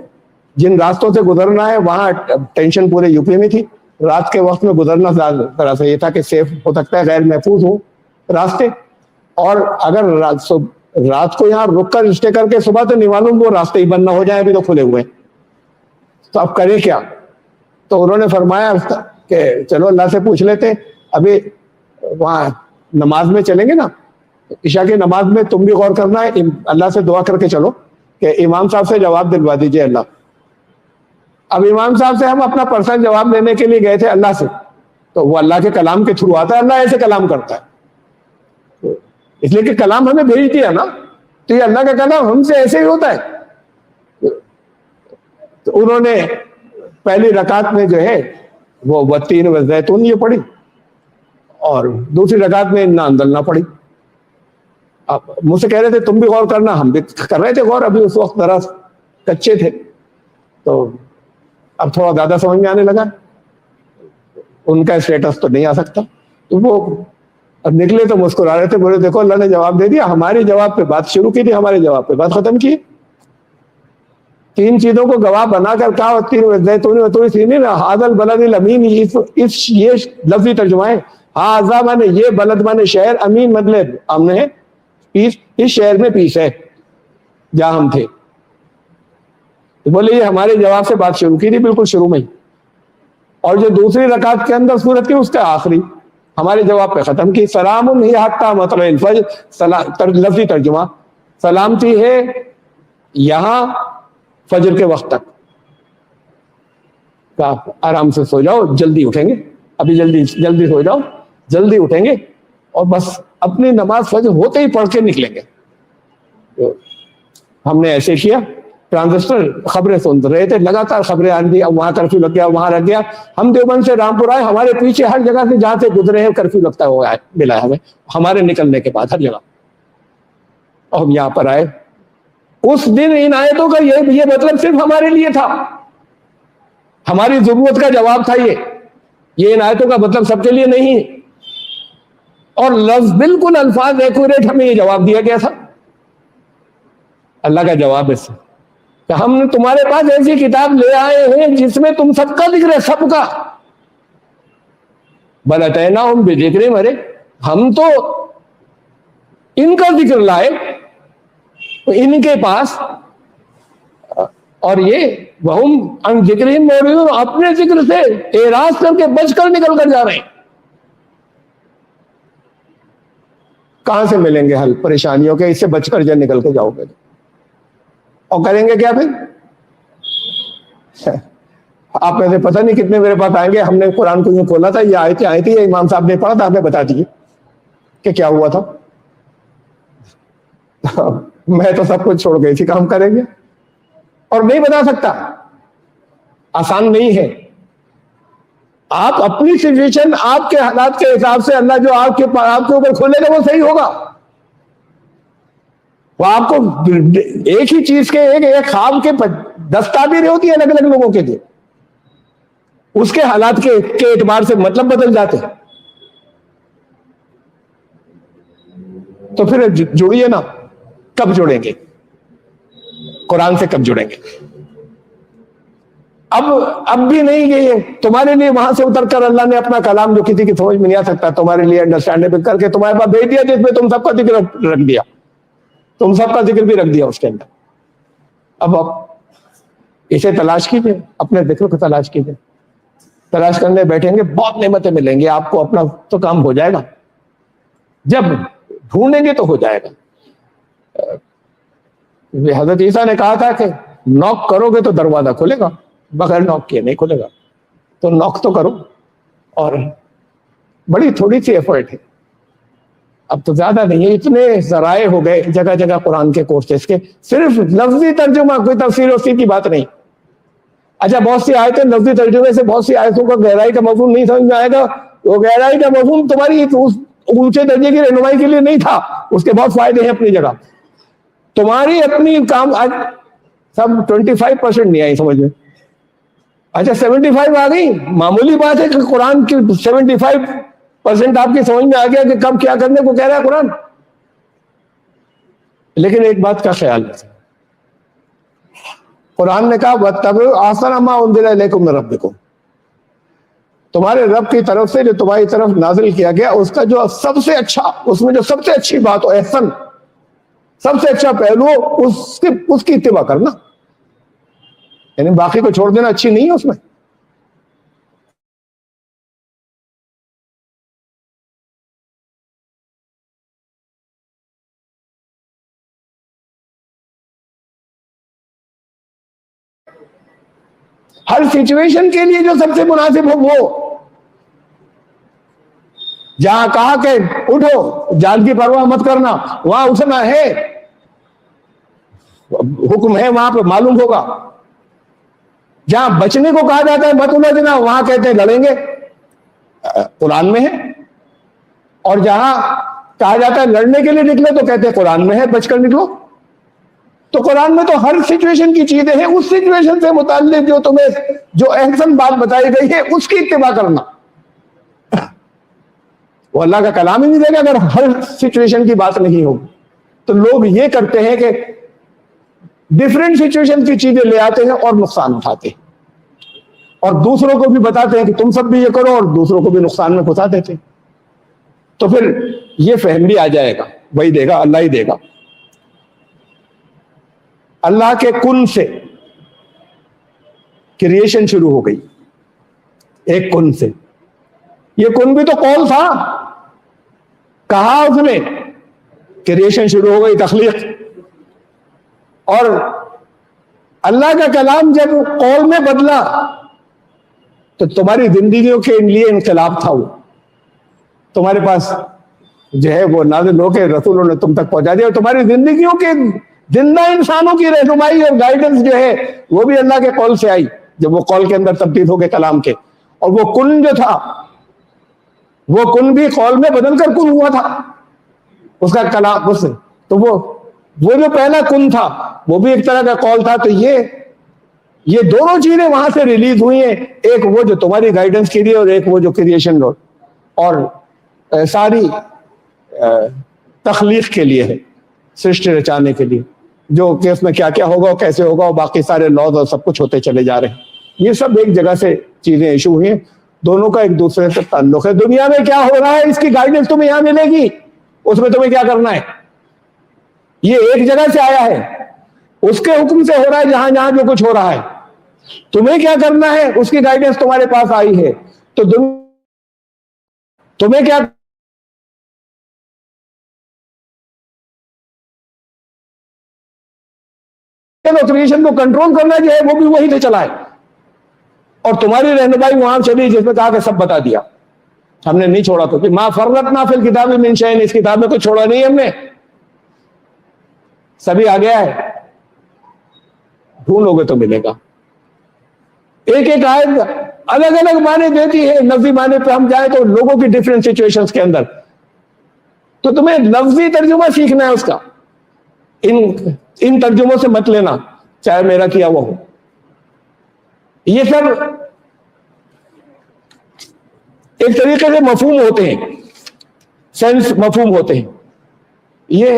جن راستوں سے گزرنا ہے وہاں ٹینشن پورے یو پی میں تھی. رات کے وقت میں گزرنا زیادہ طرح سے یہ تھا کہ سیف ہو سکتا ہے, غیر محفوظ ہوں راستے. اور اگر رات کو یہاں رک کر اسٹے کر کے صبح تو نہیں معلوم وہ راستے ہی بند نہ ہو جائیں, ابھی تو کھلے ہوئے ہیں, تو اب کریں کیا. تو انہوں نے فرمایا کہ چلو اللہ سے پوچھ لیتے. ابھی وہاں نماز میں چلیں گے نا, عشاء کی نماز میں تم بھی غور کرنا ہے, اللہ سے دعا کر کے چلو کہ امام صاحب سے جواب دلوا دیجئے اللہ. اب امام صاحب سے ہم اپنا پرسنل جواب لینے کے لیے گئے تھے اللہ سے, تو وہ اللہ کے کلام کے تھرو آتا ہے, اللہ ایسے کلام کرتا ہے. اس لیے کہ کلام ہمیں بھیج دیا نا, تو یہ اللہ کا کلام ہم سے ایسے ہی ہوتا ہے. تو انہوں نے پہلی رکعت میں جو ہے وہ والتین والزیتون یہ پڑھی, اور دوسری رکعت میں انا انزلنا پڑھی. اب مجھ سے کہہ رہے تھے تم بھی غور کرنا, ہم بھی کر رہے تھے غور, ابھی اس وقت ذرا کچے تھے, تو اب تھوڑا زیادہ سمجھ میں آنے لگا. ان کا اسٹیٹس تو نہیں آ سکتا. تو وہ اب نکلے تو مسکرا رہے تھے, بولے دیکھو اللہ نے جواب دے دیا, ہمارے جواب پہ بات شروع کی تھی, ہمارے جواب پہ بات ختم کی. 3 چیزوں کو گواہ بنا کر کہا, حاضل بلد الامین, یہ لفظی ترجمہ ہے. ہاضا مانے یہ, بلد مانے شہر, امین مطلب امن ہے, پیس, اس شہر میں پیس ہے جہاں ہم تھے. بولے یہ ہمارے جواب سے بات شروع کی تھی بالکل شروع میں ہی, اور جو دوسری رکعت کے اندر سورت کی اس کا آخری ہمارے جواب پہ ختم کی. سلام ہی حتی مطلع الفجر, لفظی ترجمہ سلامتی ہے یہاں فجر کے وقت تک. آپ آرام سے سو جاؤ, جلدی اٹھیں گے, ابھی جلدی سو جاؤ, جلدی اٹھیں گے, اور بس اپنی نماز فجر ہوتے ہی پڑھ کے نکلیں گے. تو ہم نے ایسے کیا, ٹرانزسٹر خبریں سن رہے تھے، لگاتار خبریں آندھی، اب وہاں کرفیو لگ گیا، وہاں لگ گیا. ہم دیوبند سے رامپور آئے، ہمارے پیچھے ہر جگہ سے جہاں سے گزرے ہیں کرفیو لگتا ہوا ہے، ملا ہے ہمیں ہمارے نکلنے کے بعد ہر جگہ. اور ہم یہاں پر آئے. اس دن ان آیتوں کا یہ مطلب صرف ہمارے لیے تھا، ہماری ضرورت کا جواب تھا یہ ان آیتوں کا مطلب سب کے لیے نہیں. اور لفظ بالکل الفاظ ایکوریٹ ہمیں یہ جواب دیا گیا تھا. اللہ کا جواب ہے کہ ہم تمہارے پاس ایسی کتاب لے آئے ہیں جس میں تم سب کا ذکر ہے، سب کا. بل اتیناہم بذکرہم، ارے ہم تو ان کا ذکر لائے ان کے پاس، اور یہ وہم عن ذکرہم معرضون، اپنے ذکر سے اعراض کر کے بچ کر نکل کر جا رہے ہیں. کہاں سے ملیں گے حل پریشانیوں کے؟ اس سے بچ کر جو نکل کے جاؤ گے اور کریں گے کیا پھر؟ آپ میں سے پتہ نہیں کتنے میرے پاس آئیں گے، ہم نے قرآن کو یوں کھولا تھا، یہ آیتیں آئی تھی، امام صاحب نے پڑھا تھا، ہمیں بتا دیجیے کہ کیا ہوا تھا. میں تو سب کچھ چھوڑ گئی تھی، کام کریں گے اور نہیں بتا سکتا، آسان نہیں ہے. آپ اپنی سچویشن، آپ کے حالات کے حساب سے اللہ جو آپ کے اوپر کھولے گا وہ صحیح ہوگا. وہ آپ کو ایک ہی چیز کے ایک خواب کے 10 تعبیریں ہوتی ہیں الگ الگ لوگوں کے لیے، اس کے حالات کے اعتبار سے مطلب بدل جاتے ہیں. تو پھر جڑیے نا. کب جڑیں گے؟ قرآن سے کب جڑیں گے؟ اب بھی نہیں گئی ہے تمہارے لیے. وہاں سے اتر کر اللہ نے اپنا کلام جو کسی کی سمجھ میں نہیں آ سکتا تمہارے لیے انڈرسٹینڈیبل کر کے تمہارے پاس بھیج دیا، جس میں تم سب کا ذکر رکھ دیا، تم سب کا ذکر بھی رکھ دیا اس کے اندر. اب اسے تلاش کیجئے، اپنے ذکر کو تلاش کیجئے. تلاش کرنے بیٹھیں گے بہت نعمتیں ملیں گی آپ کو، اپنا تو کام ہو جائے گا. جب ڈھونڈیں گے تو ہو جائے گا. حضرت عیسیٰ نے کہا تھا کہ نوک کرو گے تو دروازہ کھلے گا، بغیر نوک کیے نہیں کھلے گا. تو نوک تو کرو. اور بڑی تھوڑی سی ایفرٹ ہے، اب تو زیادہ نہیں ہے. اتنے ذرائع ہو گئے جگہ جگہ قرآن کے کورسز کے، صرف لفظی ترجمہ، کوئی تفسیر وفسیر کی بات نہیں. اچھا بہت سی آیتیں لفظی ترجمے سے بہت سی آیتوں کا گہرائی کا مفہوم نہیں سمجھ میں آئے گا. وہ گہرائی کا مفہوم تمہاری اونچے درجے کی رہنمائی کے لیے نہیں تھا، اس کے بہت فائدے ہیں اپنی جگہ. تمہاری اپنی کام سب 25% نہیں آئی سمجھ میں. اچھا 75 آ گئی، معمولی بات ہے کہ قرآن کی 75% آپ کی سمجھ میں آ گیا کہ کب کیا کرنے کو کہہ رہا ہے قرآن. لیکن ایک بات کا خیال ہے، قرآن نے کہا وَاتَّبِعُوا أَحْسَنَ مَا أُنزِلَ إِلَيْكُم مِّن رَّبِّكُم، تمہارے رب کی طرف سے جو تمہاری طرف نازل کیا گیا اس کا جو سب سے اچھا، اس میں جو سب سے اچھی بات ہو، احسن، سب سے اچھا پہلو، اس کی اتباع کرنا. یعنی باقی کو چھوڑ دینا اچھی نہیں ہے اس میں. ہر سچویشن کے لیے جو سب سے مناسب ہو وہ. جہاں کہا کہ اٹھو جان کی پرواہ مت کرنا، وہاں اٹھنا ہے، حکم ہے، وہاں پہ معلوم ہوگا. جہاں بچنے کو کہا جاتا ہے مت الجھنا، وہاں کہتے ہیں لڑیں گے، قرآن میں ہے. اور جہاں کہا جاتا ہے لڑنے کے لیے نکلے تو کہتے ہیں قرآن میں ہے بچ کر نکلو. تو قرآن میں تو ہر سچویشن کی چیزیں ہیں، اس سچویشن سے متعلق جو تمہیں جو احسن بات بتائی گئی ہے اس کی اتباع کرنا. وہ اللہ کا کلام ہی نہیں دے گا اگر ہر سچویشن کی بات نہیں ہوگی. تو لوگ یہ کرتے ہیں کہ ڈفرینٹ سچویشن کی چیزیں لے آتے ہیں اور نقصان اٹھاتے ہیں، اور دوسروں کو بھی بتاتے ہیں کہ تم سب بھی یہ کرو، اور دوسروں کو بھی نقصان میں پھنسا دیتے ہیں. تو پھر یہ فہم بھی آ جائے گا، وہی دے گا، اللہ ہی دے گا. اللہ کے کن سے کریشن شروع ہو گئی، ایک کن سے. یہ کن بھی تو قول تھا، کہا اس نے، کریشن شروع ہو گئی، تخلیق. اور اللہ کا کلام جب قول میں بدلا تو تمہاری زندگیوں کے لیے انقلاب تھا. وہ تمہارے پاس جو ہے وہ نازل ہو کے رسولوں نے تم تک پہنچا دیا، اور تمہاری زندگیوں کے زندہ انسانوں کی رہنمائی اور گائیڈنس جو ہے وہ بھی اللہ کے قول سے آئی، جب وہ قول کے اندر تبدیل ہو گئے کلام کے، اور وہ کن جو تھا وہ کن بھی قول میں بدل کر کن ہوا تھا اس کا کلام اس، تو وہ جو پہلا کن تھا وہ بھی ایک طرح کا قول تھا. تو یہ دونوں چیزیں وہاں سے ریلیز ہوئی ہیں، ایک وہ جو تمہاری گائیڈنس کے لیے اور ایک وہ جو کریشن لوڈ اور ساری تخلیق کے لیے ہے، سرشٹی رچانے کے لیے، جو کہ اس میں کیا کیا ہوگا اور کیسے ہوگا اور باقی سارے لاز اور سب کچھ ہوتے چلے جا رہے ہیں. یہ سب ایک جگہ سے چیزیں ایشو ہوئی ہیں، دونوں کا ایک دوسرے سے تعلق ہے. دنیا میں کیا ہو رہا ہے اس کی گائیڈنس تمہیں یہاں ملے گی، اس میں تمہیں کیا کرنا ہے. یہ ایک جگہ سے آیا ہے، اس کے حکم سے ہو رہا ہے جہاں جہاں جو کچھ ہو رہا ہے. تمہیں کیا کرنا ہے اس کی گائیڈنس تمہارے پاس آئی ہے. تو تمہیں کیا کریشن کو کنٹرول کرنا جو ہے وہ بھی وہی سے چلا ہے، اور تمہاری رہنمائی وہاں چلی جس میں کہا کہ سب بتا دیا، ہم نے نہیں چھوڑا. تو ما فرطنا فی الکتاب من شیء، اس کتاب میں کچھ چھوڑا نہیں ہم نے، سبھی آ گیا ہے. ڈھونڈو گے تو ملے گا. ایک ایک آیت الگ الگ معنی دیتی ہے. لفظی معنی پہ ہم جائیں تو لوگوں کی ڈفرینٹ سچویشنز کے اندر، تو تمہیں لفظی ترجمہ سیکھنا ہے اس کا. ان ترجموں سے مت لینا چاہے میرا کیا ہوا ہو. یہ سب ایک طریقے سے مفہوم ہوتے ہیں، سینس مفہوم ہوتے ہیں. یہ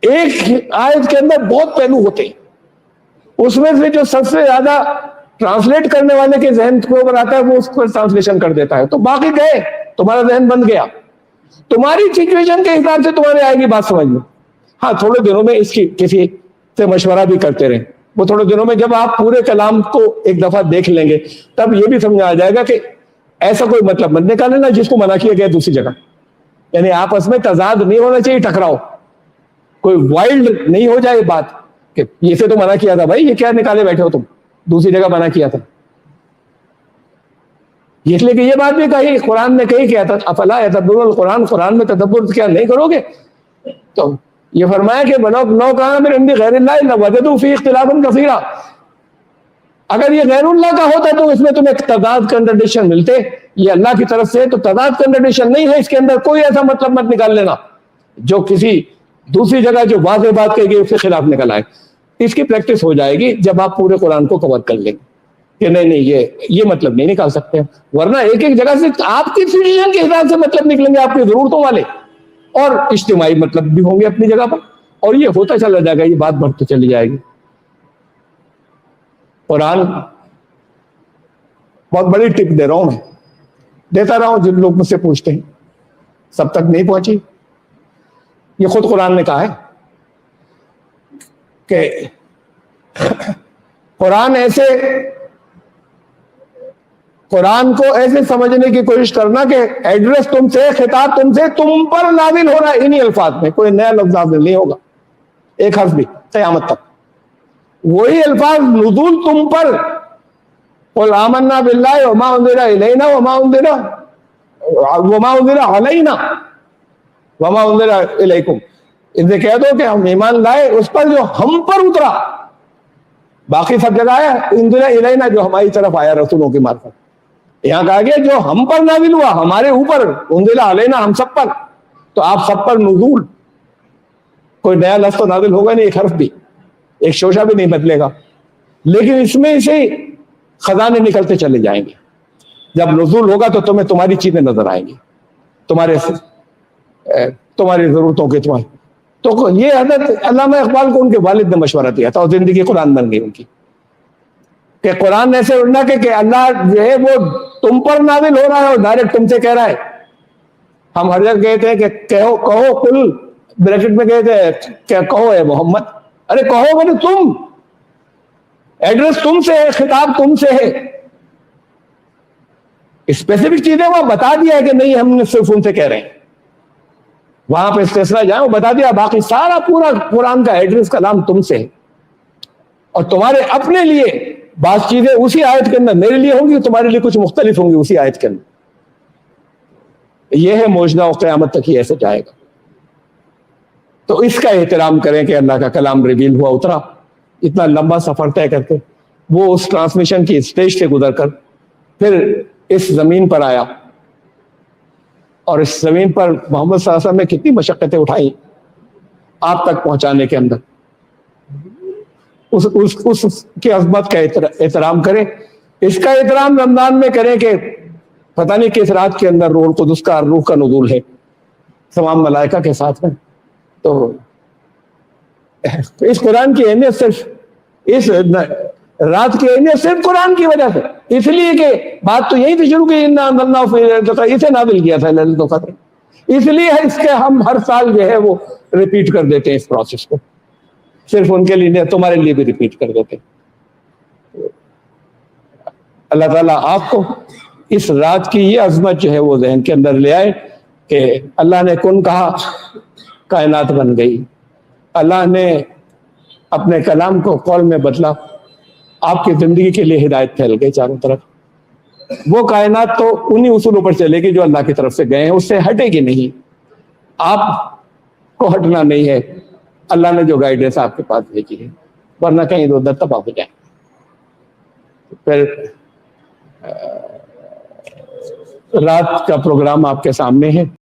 ایک آیت کے اندر بہت پہلو ہوتے ہیں، اس میں سے جو سب سے زیادہ ٹرانسلیٹ کرنے والے کے ذہن کے اوپر آتا ہے وہ اس کو ٹرانسلیشن کر دیتا ہے. تو باقی گئے، تمہارا ذہن بند گیا. تمہاری سچویشن کے حساب سے تمہارے آئے گی بات سمجھ میں. ہاں تھوڑے دنوں میں اس کی کسی سے مشورہ بھی کرتے رہیں. وہ تھوڑے دنوں میں جب آپ پورے کلام کو ایک دفعہ دیکھ لیں گے تب یہ بھی سمجھ آ جائے گا کہ ایسا کوئی مطلب مت نکالے نا جس کو منع کیا گیا دوسری جگہ. یعنی آپس میں تضاد نہیں ہونا چاہیے، ٹکراؤ، کوئی وائلڈ نہیں ہو جائے بات کہ یہ سے تو منع کیا تھا بھائی، یہ کیا نکالے بیٹھے ہو تم، دوسری جگہ منع کیا تھا. اس لیے کہ یہ بات بھی کہی قرآن نے کہی کیا تھا افلا یتدبرون القرآن، قرآن میں تدبر کیا نہیں کرو گے. تو یہ فرمایا کہ لو کان من عند غیر اللہ لوجدوا فیہ اختلافا کثیرا. اگر یہ غیر اللہ کا ہوتا تو اس میں تمہیں تضاد کنٹرڈکشن ملتے. یہ اللہ کی طرف سے تو تضاد کنٹرڈکشن نہیں ہے، اس کے اندر کوئی ایسا مطلب مت نکال لینا جو کسی دوسری جگہ جو واضح بات کہی گئی اس کے خلاف نکل آئے. اس کی پریکٹس ہو جائے گی جب آپ پورے قرآن کو کور کر لیں گے کہ نہیں یہ مطلب نہیں نکال سکتے. ورنہ ایک ایک جگہ سے آپ کی سچویشن کے حساب سے مطلب نکلیں گے، آپ کی ضرورتوں والے، اور اجتماعی مطلب بھی ہوں گے اپنی جگہ پر، اور یہ ہوتا چلا جائے گا، یہ بات بڑھتی چلی جائے گی. قرآن بہت بڑی ٹپ دے رہا ہوں میں، دیتا رہا ہوں جن لوگ مجھ سے پوچھتے ہیں، سب تک نہیں پہنچی. یہ خود قرآن نے کہا ہے کہ قرآن کو ایسے سمجھنے کی کوشش کرنا کہ ایڈریس تم سے، خطاب تم سے، تم پر نازل ہو رہا ہے انہی الفاظ میں، کوئی نیا لفظ نازل نہیں ہوگا ایک حرف بھی قیامت تک. وہی الفاظ نزول تم پر، قل آمنا باللہ وما انزل الینا وما انزل علینا وما انزل الیکم. ان سے کہہ دو کہ ہم ایمان لائے اس پر جو ہم پر اترا، باقی سب جگہ آیا انزل الینا جو ہماری طرف آیا رسولوں کی معرفت. یہاں کہا گیا جو ہم پر نازل ہوا ہمارے اوپر، انزل علینا ہم سب پر. تو آپ سب پر نزول، کوئی نیا لفظ تو نازل ہوگا نہیں، ایک حرف بھی، ایک شوشہ بھی نہیں بدلے گا. لیکن اس میں سے خزانے نکلتے چلے جائیں گے. جب نزول ہوگا تو تمہیں تمہاری چیزیں نظر آئیں گی، تمہاری ضرورتوں کے تمہاری. تو یہ حضرت علامہ اقبال کو ان کے والد نے مشورہ دیا تھا اور زندگی قرآن بن گئی ان کی، کہ قرآن ایسے اڑنا کہ اللہ جو ہے وہ تم پر نازل ہو رہا ہے اور ڈائریکٹ تم سے کہہ رہا ہے. ہم ہر جگہ کہتے ہیں کہ کہو کل بریکٹ میں کہتے ہیں کہ کہو اے محمد. ارے کہو بولے تم، ایڈریس تم سے ہے، خطاب تم سے ہے. اسپیسیفک چیزیں وہ بتا دیا ہے کہ نہیں ہم نے صرف ان سے کہہ رہے ہیں، وہاں پہ استثنا جائیں وہ بتا دیا، باقی سارا پورا قرآن کا ایڈریس کلام تم سے ہے. اور تمہارے اپنے لیے بعض چیزیں اسی آیت کے اندر میرے لیے ہوں گی، تمہارے لیے کچھ مختلف ہوں گی اسی آیت کے اندر. یہ ہے معجزہ، اور قیامت تک ہی ایسے جائے گا. تو اس کا احترام کریں کہ اللہ کا کلام ریویل ہوا اترا، اتنا لمبا سفر طے کرتے، وہ اس ٹرانسمیشن کی اسٹیج سے گزر کر پھر اس زمین پر آیا، اور اس زمین پر محمد صلی اللہ علیہ وسلم نے کتنی مشقتیں اٹھائیں آپ تک پہنچانے کے اندر. اس کی عظمت کا احترام کریں. اس کا احترام رمضان میں کریں کہ پتہ نہیں کس رات کے اندر روح القدس کا روح کا نزول ہے تمام ملائکہ کے ساتھ میں. تو اس قرآن کی اہمیت صرف اس رات کی اہمیت صرف قرآن کی وجہ سے، اس لیے کہ بات تو یہی تھی شروع کی اسے نازل کیا تھا ليلۃ القدر، اس لیے اس کے ہم ہر سال جو ہے وہ ریپیٹ کر دیتے ہیں اس پروسیس کو، صرف ان کے لیے تمہارے لیے بھی ریپیٹ کر دیتے ہیں. اللہ تعالیٰ آپ کو اس رات کی یہ عظمت جو ہے وہ ذہن کے اندر لے آئے کہ اللہ نے کن کہا کائنات بن گئی، اللہ نے اپنے کلام کو قول میں بدلا، آپ کی زندگی کے لیے ہدایت پھیل گئی چاروں طرف. وہ کائنات تو انہی اصولوں پر چلے گی جو اللہ کی طرف سے گئے ہیں، اس سے ہٹے گی نہیں، آپ کو ہٹنا نہیں ہے. اللہ نے جو گائیڈنس آپ کے پاس بھیجی ہے، ورنہ کہیں ادھر تباہ ہو جائیں. پھر رات کا پروگرام آپ کے سامنے ہے.